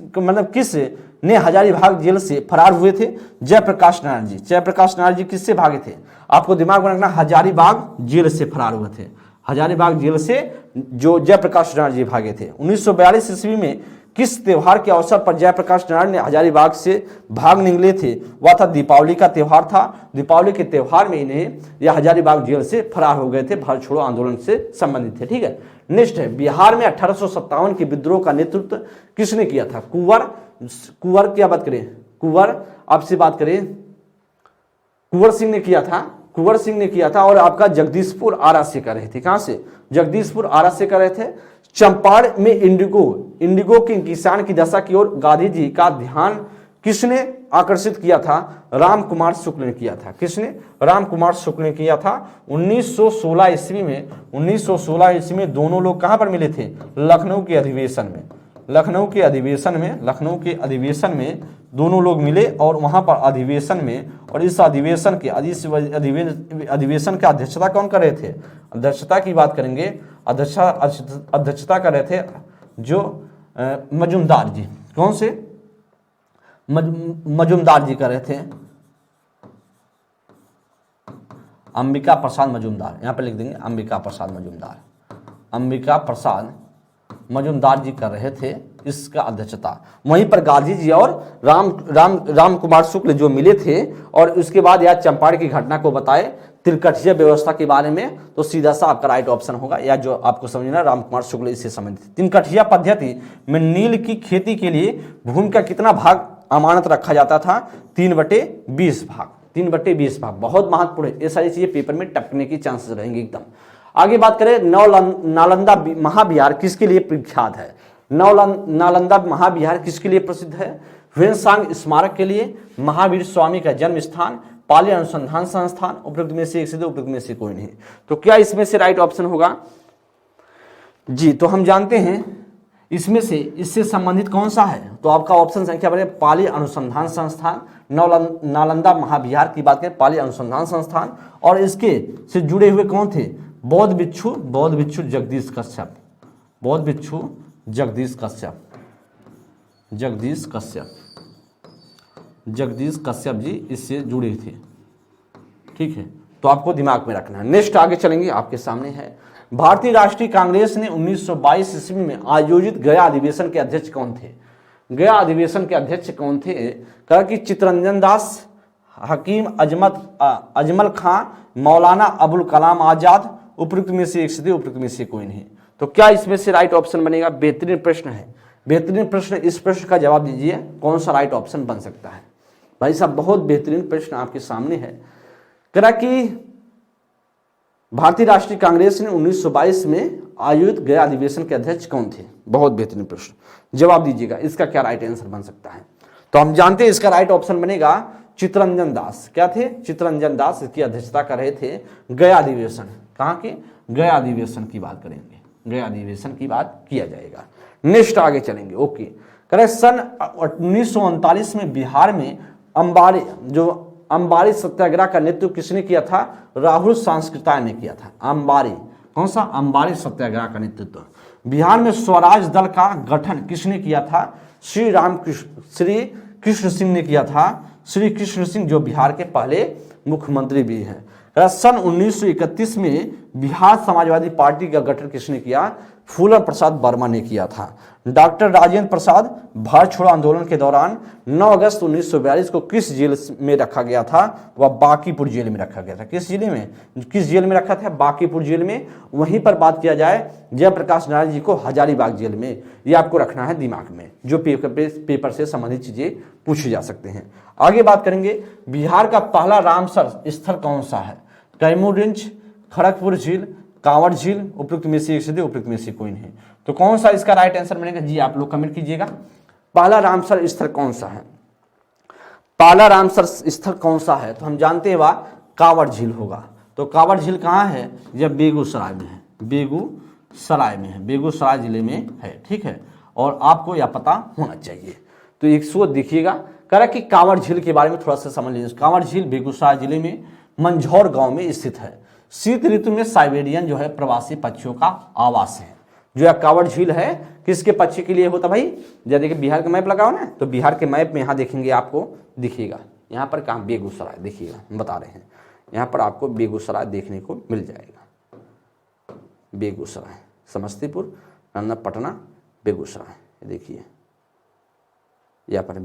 ने हजारीबाग जेल से फरार हुए थे? जयप्रकाश नारायण जी। जयप्रकाश नारायण जी किससे भागे थे? आपको दिमाग में रखना, हजारीबाग जेल से फरार हुए थे। हजारीबाग जेल से जो जयप्रकाश नारायण जी भागे थे। 1942 ईस्वी में किस त्योहार के अवसर पर जयप्रकाश नारायण ने हजारीबाग से भाग निकले थे? वह था दीपावली का त्योहार था। दीपावली के त्योहार में इन्हें यह हजारीबाग जेल से फरार हो गए थे। भारत छोड़ो आंदोलन से संबंधित थे। ठीक है, नेक्स्ट है। बिहार में 1857 के विद्रोह का नेतृत्व किसने किया था? कुंवर क्या बात करें? आपसे बात करें, कुंवर सिंह ने किया था। कुंवर सिंह ने किया था। और आपका जगदीशपुर आरा से कर रहे थे। कहां से? जगदीशपुर आरा से कर रहे थे। चंपारण में इंडिगो की किसान की दशा की ओर गांधी जी का ध्यान किसने आकर्षित किया था? राम कुमार शुक्ल ने किया था। किसने? राम कुमार शुक्ल ने किया था। 1916 ईस्वी में दोनों लोग कहां पर मिले थे? लखनऊ के अधिवेशन में दोनों लोग मिले। और वहां पर अधिवेशन में, और इस अधिवेशन की अध्यक्षता कौन कर रहे थे? अध्यक्षता की बात करेंगे, अध्यक्षता कर रहे थे जो मजूमदार जी। कौन से? मजूमदार जी कर रहे थे। अंबिका प्रसाद मजूमदार। यहां पर लिख देंगे अंबिका प्रसाद मजुमदार जी कर रहे थे इसका अध्यक्षता। वहीं पर गांधी जी और राम कुमार शुक्ल जो मिले थे और उसके बाद यह चंपारण की घटना को बताए त्रिकठिया व्यवस्था के बारे में, तो सीधा सा आपका राइट ऑप्शन होगा, या जो आपको समझना राम कुमार शुक्ल इससे संबंधित। त्रिकठिया पद्धति में नील की खेती के लिए भूमि का कितना भाग अमानत रखा जाता था? 3/20 भाग। 3/20 भाग बहुत महत्वपूर्ण है, ये सारी चीजें पेपर में टपकने की चांसेस रहेंगे एकदम। आगे बात करें, नालंदा महाविहार किसके लिए प्रख्यात है? नालंदा महाविहार किसके लिए प्रसिद्ध है? ह्वेनसांग स्मारक के लिए, महावीर स्वामी का जन्म स्थान, पाली अनुसंधान संस्थान, उपयुक्त में से एक से दो, उपयुक्त में से कोई नहीं। तो क्या इसमें से राइट ऑप्शन होगा जी? तो हम जानते हैं इसमें से इससे संबंधित कौन सा है, तो आपका ऑप्शन संख्या बने पाली अनुसंधान संस्थान। नालंदा महाविहार की बात करें, पाली अनुसंधान संस्थान, और इसके से जुड़े हुए कौन थे? बौद्ध भिक्षु जगदीश कश्यप, बौद्ध भिक्षु जगदीश कश्यप जी इससे जुड़े थे, ठीक है, तो आपको दिमाग में रखना है। नेक्स्ट आगे चलेंगे, आपके सामने है, भारतीय राष्ट्रीय कांग्रेस ने 1922 ईस्वी में आयोजित गया अधिवेशन के अध्यक्ष कौन थे? गया अधिवेशन के अध्यक्ष कौन थे? कहा कि चित्तरंजन दास, हकीम अजमल खां, मौलाना अबुल कलाम आजाद, उपयुक्त में से एक से दो, उपयुक्त में से कोई नहीं। तो क्या इसमें से राइट ऑप्शन बनेगा? बेहतरीन प्रश्न है, बेहतरीन प्रश्न। इस प्रश्न का जवाब दीजिए, कौन सा राइट ऑप्शन बन सकता है? भाई साहब बहुत बेहतरीन प्रश्न आपके सामने है। कहा कि भारतीय राष्ट्रीय कांग्रेस ने 1922 में आयोजित गया अधिवेशन के अध्यक्ष कौन थे? बहुत बेहतरीन प्रश्न, जवाब दीजिएगा इसका क्या राइट आंसर बन सकता है। तो हम जानते हैं इसका राइट ऑप्शन बनेगा चित्तरंजन दास। क्या थे? चित्तरंजन दास इसकी अध्यक्षता कर रहे थे गया अधिवेशन। कहाँ के? गया अधिवेशन की बात करेंगे, गया अधिवेशन की बात किया जाएगा। नेक्स्ट आगे चलेंगे, ओके। करें सन 1939 में बिहार में अंबारी सत्याग्रह का नेतृत्व किसने किया था? राहुल सांस्कृताय ने किया था। अंबारी, कौन सा? अंबारी सत्याग्रह का नेतृत्व। बिहार में स्वराज दल का गठन किसने किया था? श्री कृष्ण सिंह ने किया था। श्री कृष्ण सिंह जो बिहार के पहले मुख्यमंत्री भी हैं। सन 1931 में बिहार समाजवादी पार्टी का गठन किसने किया? फूलन प्रसाद वर्मा ने किया था। डॉक्टर राजेंद्र प्रसाद भारत छोड़ो आंदोलन के दौरान 9 अगस्त 1942 को किस जेल में रखा गया था? वह बांकीपुर जेल में रखा गया था। किस जेल में रखा था? बांकीपुर जेल में। वहीं पर बात किया जाए जयप्रकाश नारायण जी को हजारीबाग जेल में। ये आपको रखना है दिमाग में, जो पेपर से संबंधित चीजें पूछी जा सकते हैं। आगे बात करेंगे, बिहार का पहला रामसर स्थल कौन सा है? कैमूर रेंज, खड़गपुर झील, कांवड़ झील, उपयुक्त में से एक से दो, उपयुक्त में से कोई नहीं। तो कौन सा इसका राइट आंसर बनेगा जी? आप लोग कमेंट कीजिएगा। पहला रामसर स्थल कौन सा है? पहला रामसर स्थल कौन सा है? तो हम जानते हैं वह कांवड़ झील होगा। तो कांवड़ झील कहाँ है? जब बेगूसराय में है, बेगूसराय में है, बेगूसराय जिले में है, ठीक है, और आपको यह पता होना चाहिए। तो 100 देखिएगा। कह कि कांवड़ झील के बारे में थोड़ा सा समझ लीजिए। कांवड़ झील बेगूसराय जिले में मंझौर गांव में स्थित है। शीत ऋतु में साइबेरियन जो है प्रवासी पक्षियों का आवास है। जो कांवड़ झील है किसके पक्षी के लिए होता? भाई जब देखिए बिहार का मैप लगाओ ना, तो बिहार के मैप में यहाँ देखेंगे आपको दिखेगा, यहाँ पर कहाँ? बेगूसराय देखिएगा, हम बता रहे हैं, यहाँ पर आपको बेगूसराय देखने को मिल जाएगा। बेगूसराय, समस्तीपुर, नन्ना, पटना, बेगूसराय, देखिए यहाँ पर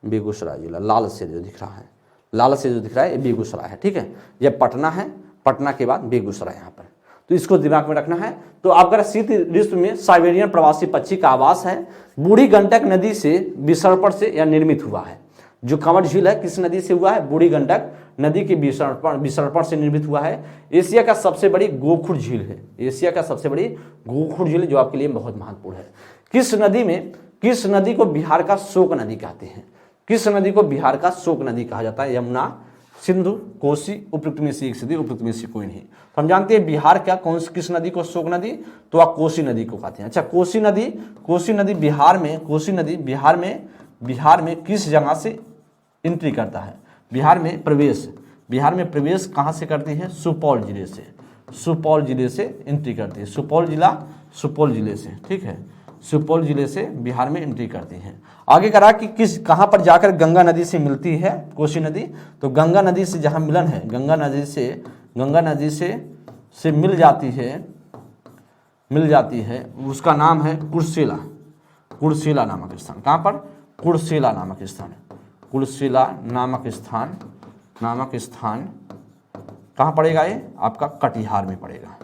बेगूसराय जिला लाल से जो दिख रहा है, लाल से जो दिख रहा है ये बेगूसराय है, ठीक है। यह पटना है, पटना के बाद बेगूसराय यहाँ पर। तो इसको दिमाग में रखना है। तो आपका शीत ऋतु में साइबेरियन प्रवासी पक्षी का आवास है। बूढ़ी गंडक नदी से विसर्पण से यह निर्मित हुआ है। जो कांवड़ झील है किस नदी से हुआ है? बूढ़ी गंडक नदी के विसर्पण से निर्मित हुआ है। एशिया का सबसे बड़ी गोखुर झील है। एशिया का सबसे बड़ी गोखुर झील जो आपके लिए बहुत महत्वपूर्ण है। किस नदी को बिहार का शोक नदी कहते हैं? किस नदी को बिहार का शोक नदी कहा जाता है? यमुना, सिंधु, कोसी, उपयुक्त में से एक से दो, उपयुक्त में से कोई नहीं। तो हम जानते हैं बिहार क्या किस नदी को शोक नदी? तो आप कोसी नदी को कहते हैं। अच्छा, कोसी नदी बिहार में किस जगह से एंट्री करता है? बिहार में प्रवेश कहाँ से करती है? सुपौल जिले से एंट्री करती है। सुपौल जिले से, ठीक है, सुपौल जिले से बिहार में एंट्री करती है। आगे करा कि कहाँ पर जाकर गंगा नदी से मिलती है कोसी नदी? तो गंगा नदी से जहाँ मिलन है, गंगा नदी से मिल जाती है मिल जाती है, उसका नाम है कुर्सेला, कुर्सेला नामक स्थान। कहाँ पर? कुर्सेला नामक स्थान, कुर्सेला नामक स्थान, नामक स्थान कहाँ पड़ेगा? ये आपका कटिहार में पड़ेगा।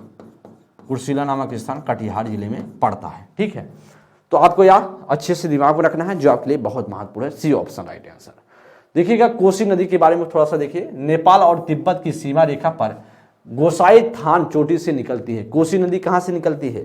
कुर्सेला नामक स्थान कटिहार जिले में पड़ता है। ठीक है, तो आपको यहाँ अच्छे से दिमाग में रखना है, जो आपके लिए बहुत महत्वपूर्ण है। C option right answer. देखिएगा, कोसी नदी के बारे में थोड़ा सा देखिए। नेपाल और तिब्बत की सीमा रेखा पर गोसाईथान चोटी से निकलती है। कोसी नदी कहाँ से निकलती है?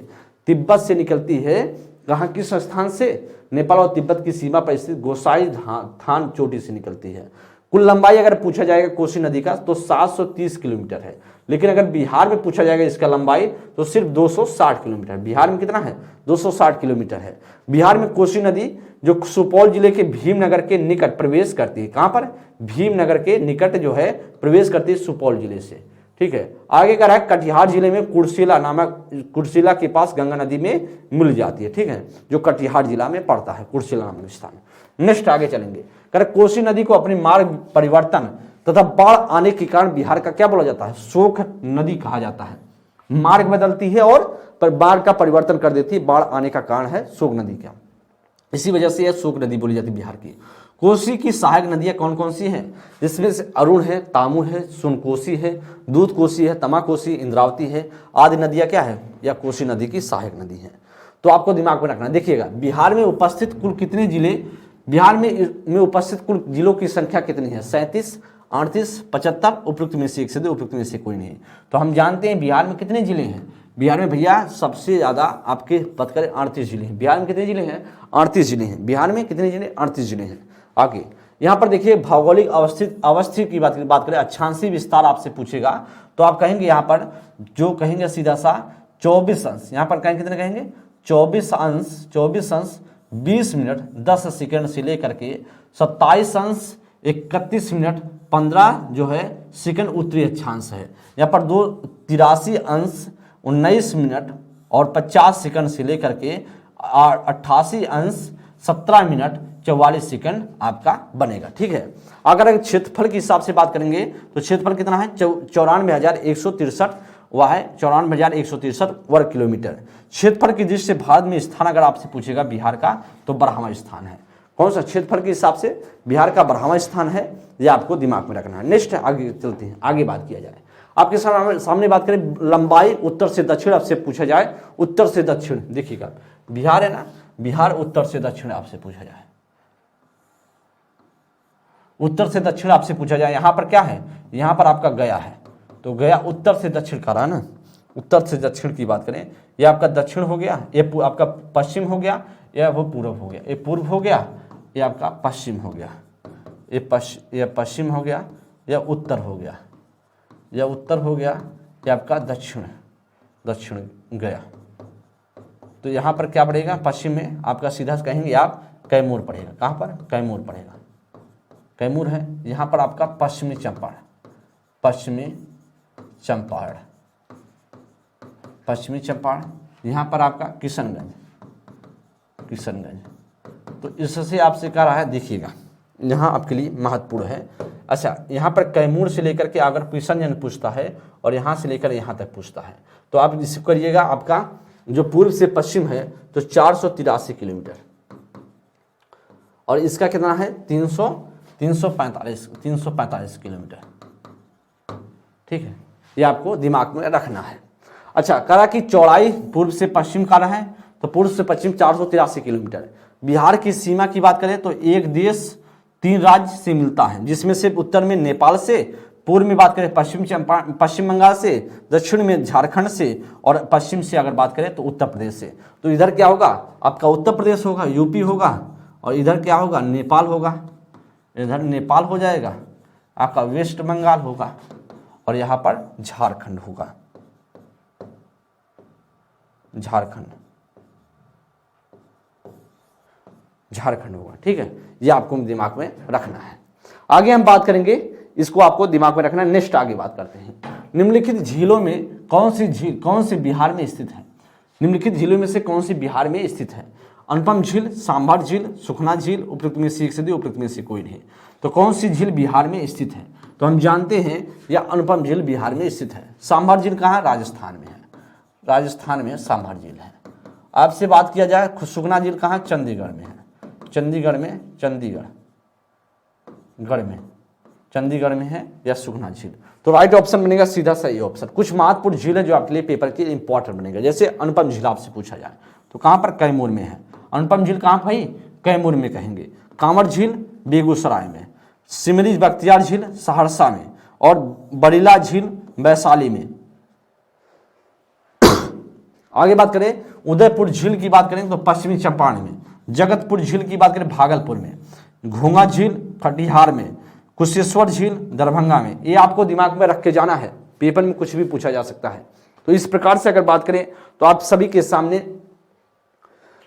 तिब्बत से निकलती है। कहाँ, किस स्थान से? नेपाल और तिब्बत की सीमा पर स्थित गोसाईथान चोटी से निकलती है। कुल लंबाई अगर पूछा जाएगा कोसी नदी का तो 730 किलोमीटर है, लेकिन अगर बिहार में पूछा जाएगा इसका लंबाई तो सिर्फ 260 किलोमीटर। बिहार में कितना है? 260 किलोमीटर है। बिहार में कोसी नदी जो सुपौल जिले के भीमनगर के निकट प्रवेश करती है। कहाँ पर? भीमनगर के निकट जो है प्रवेश करती है सुपौल जिले से। ठीक है, आगे का है कटिहार जिले में कुर्सेला नामक, कुर्सेला के पास गंगा नदी में मिल जाती है। ठीक है, जो कटिहार जिला में पड़ता है कुर्सेला नामक स्थान। नेक्स्ट आगे चलेंगे। कर कोसी नदी को अपनी मार्ग परिवर्तन तथा बाढ़ आने के कारण बिहार का क्या बोला जाता है? शोक नदी कहा जाता है। मार्ग बदलती है और बाढ़ का परिवर्तन कर देती है, बाढ़ आने का कारण है शोक नदी का। इसी वजह से यह शोक नदी बोली जाती है बिहार की। कोसी की सहायक नदियां कौन कौन सी हैं? जिसमें से अरुण है, तामू है, सुनकोसी है, दूध कोसी है, तमाकोसी, इंद्रावती है, आदि नदियां क्या है? या कोसी नदी की सहायक नदी है। तो आपको दिमाग में रखना। देखिएगा, बिहार में उपस्थित कुल कितने जिले, बिहार में उपस्थित कुल जिलों की संख्या कितनी है? 37, 38, 75, उपयुक्त में से एक से दो, उपयुक्त में से कोई नहीं। तो हम जानते हैं बिहार में कितने जिले हैं। बिहार में भैया सबसे ज़्यादा आपके बात करें 38 जिले हैं। बिहार में कितने जिले हैं? 38 जिले हैं। बिहार में कितने जिले? 38 जिले हैं। आगे यहाँ पर देखिए, भौगोलिक अवस्थित की बात करें, अक्षांशीय विस्तार आपसे पूछेगा तो आप कहेंगे यहाँ पर, जो कहेंगे सीधा सा 24 अंश। यहाँ पर कहेंगे कितने? कहेंगे 24 अंश, 24 अंश 20 मिनट 10 सेकंड से लेकर के 27 अंश 31 मिनट 15 जो है सेकंड उत्तरी अक्षांश है। यहाँ पर 83 अंश 19 मिनट और 50 सेकंड से लेकर के 88 अंश 17 मिनट 44 सेकंड आपका बनेगा। ठीक है, अगर क्षेत्रफल के हिसाब से बात करेंगे तो क्षेत्रफल कितना है? 94,163, वह है 94,163 वर्ग किलोमीटर। क्षेत्रफल की दृष्टि से भारत में स्थान अगर आपसे पूछेगा बिहार का तो 12वां स्थान है। कौन सा? क्षेत्रफल के हिसाब से बिहार का 12वां स्थान है, यह आपको दिमाग में रखना है। नेक्स्ट आगे चलते हैं, आगे बात किया जाए। आपके सामने बात करें लंबाई उत्तर से दक्षिण आपसे पूछा जाए, उत्तर से दक्षिण। देखिएगा, बिहार है ना, बिहार उत्तर से दक्षिण आपसे पूछा जाए, उत्तर से दक्षिण आपसे पूछा जाए। यहाँ पर क्या है? यहाँ पर आपका गया है, तो गया उत्तर से दक्षिण का रहा ना। उत्तर से दक्षिण की बात करें, ये आपका दक्षिण हो गया, ये आपका पश्चिम हो गया, या वो पूर्व हो गया। ये पूर्व हो गया, ये आपका पश्चिम हो गया, ये पश्चिम हो गया, या उत्तर हो गया, या उत्तर हो गया, ये आपका दक्षिण गया। तो यहाँ पर क्या पड़ेगा? पश्चिम में आपका सीधा कहेंगे आप कैमूर पड़ेगा। कहाँ पर? कैमूर पड़ेगा, कैमूर है। यहाँ पर आपका पश्चिमी चंपारण, पश्चिमी चंपारण। यहाँ पर आपका किशनगंज। तो इससे आपसे कह रहा है, देखिएगा यहाँ आपके लिए महत्वपूर्ण है। अच्छा, यहाँ पर कैमूर से लेकर के अगर किशनगंज पूछता है और यहाँ से लेकर यहाँ तक पूछता है तो आप इसको करिएगा, आपका जो पूर्व से पश्चिम है तो 483 किलोमीटर, और इसका कितना है? 345 किलोमीटर। ठीक है, ये आपको दिमाग में रखना है। अच्छा, करा कि चौड़ाई पूर्व से पश्चिम का रहा है तो पूर्व से पश्चिम 483 किलोमीटर। बिहार की सीमा की बात करें तो एक देश 3 राज्य से मिलता है, जिसमें से उत्तर में नेपाल से, पूर्व में बात करें पश्चिम बंगाल से, दक्षिण में झारखंड से, और पश्चिम से अगर बात करें तो उत्तर प्रदेश से। तो इधर क्या होगा? आपका उत्तर प्रदेश होगा, यूपी होगा, और इधर क्या होगा? नेपाल होगा। इधर नेपाल हो जाएगा, आपका वेस्ट बंगाल होगा, और यहाँ पर झारखंड होगा, झारखंड होगा। ठीक है, ये आपको दिमाग में रखना है। आगे हम बात करेंगे, इसको आपको दिमाग में रखना है। नेक्स्ट आगे बात करते हैं। निम्नलिखित झीलों में कौन सी बिहार में स्थित है? निम्नलिखित झीलों में से कौन सी बिहार में स्थित है? अनुपम झील, सांभर झील, सुखना झील, उपयुक्त में से एक से दो, उपयुक्त में से कोई नहीं। तो कौन सी झील बिहार में स्थित है? तो हम जानते हैं यह अनुपम झील बिहार में स्थित है। सांभर झील कहाँ? राजस्थान में है। राजस्थान में सांभर झील है। आपसे बात किया जाए सुखना झील कहाँ, चंडीगढ़ में है, चंडीगढ़ में है या सुखना झील। तो राइट ऑप्शन बनेगा सीधा सही ऑप्शन। कुछ महत्वपूर्ण झील है जो आपके लिए पेपर के इंपॉर्टेंट बनेगा, जैसे अनुपम झील आपसे पूछा जाए तो कहाँ पर, कैमूर में है। अनुपम झील कहाँ भाई, कैमूर में कहेंगे। कांवर झील बेगूसराय में, सिमरी बख्तियार झील सहरसा में, और बरीला झील वैशाली में। आगे बात करें उदयपुर झील की बात करें तो पश्चिमी चंपारण में, जगतपुर झील की बात करें भागलपुर में, घोंगा झील कटिहार में, कुशेश्वर झील दरभंगा में। ये आपको दिमाग में रख के जाना है, पेपर में कुछ भी पूछा जा सकता है। तो इस प्रकार से अगर बात करें तो आप सभी के सामने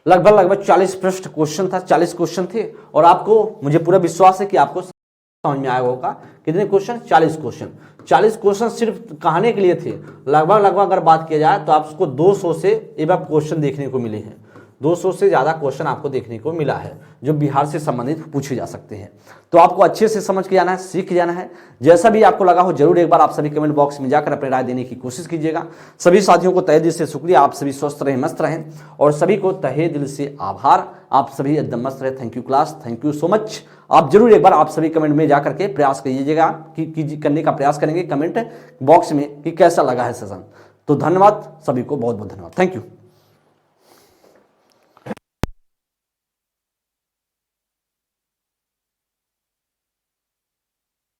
लगभग 40 प्रश्न क्वेश्चन था, 40 क्वेश्चन थे, और आपको मुझे पूरा विश्वास है कि आपको समझ में आया होगा। कितने क्वेश्चन, 40 क्वेश्चन। 40 क्वेश्चन सिर्फ कहने के लिए थे। लगभग अगर बात किया जाए तो आपको 200 से एबव क्वेश्चन देखने को मिले हैं। 200 से ज़्यादा क्वेश्चन आपको देखने को मिला है जो बिहार से संबंधित पूछे जा सकते हैं। तो आपको अच्छे से समझ के जाना है, सीख के जाना है। जैसा भी आपको लगा हो जरूर एक बार आप सभी कमेंट बॉक्स में जाकर अपनी राय देने की कोशिश कीजिएगा। सभी साथियों को तहे दिल से शुक्रिया, आप सभी स्वस्थ रहें, मस्त रहें, और सभी को तहे दिल से आभार। आप सभी एकदम मस्त रहे। Thank you class, thank you so much. आप जरूर एक बार आप सभी कमेंट में जाकर के प्रयास कीजिएगा कि करने का प्रयास करेंगे कमेंट बॉक्स में कि कैसा लगा है सेशन। तो धन्यवाद सभी को, बहुत बहुत धन्यवाद, थैंक यू।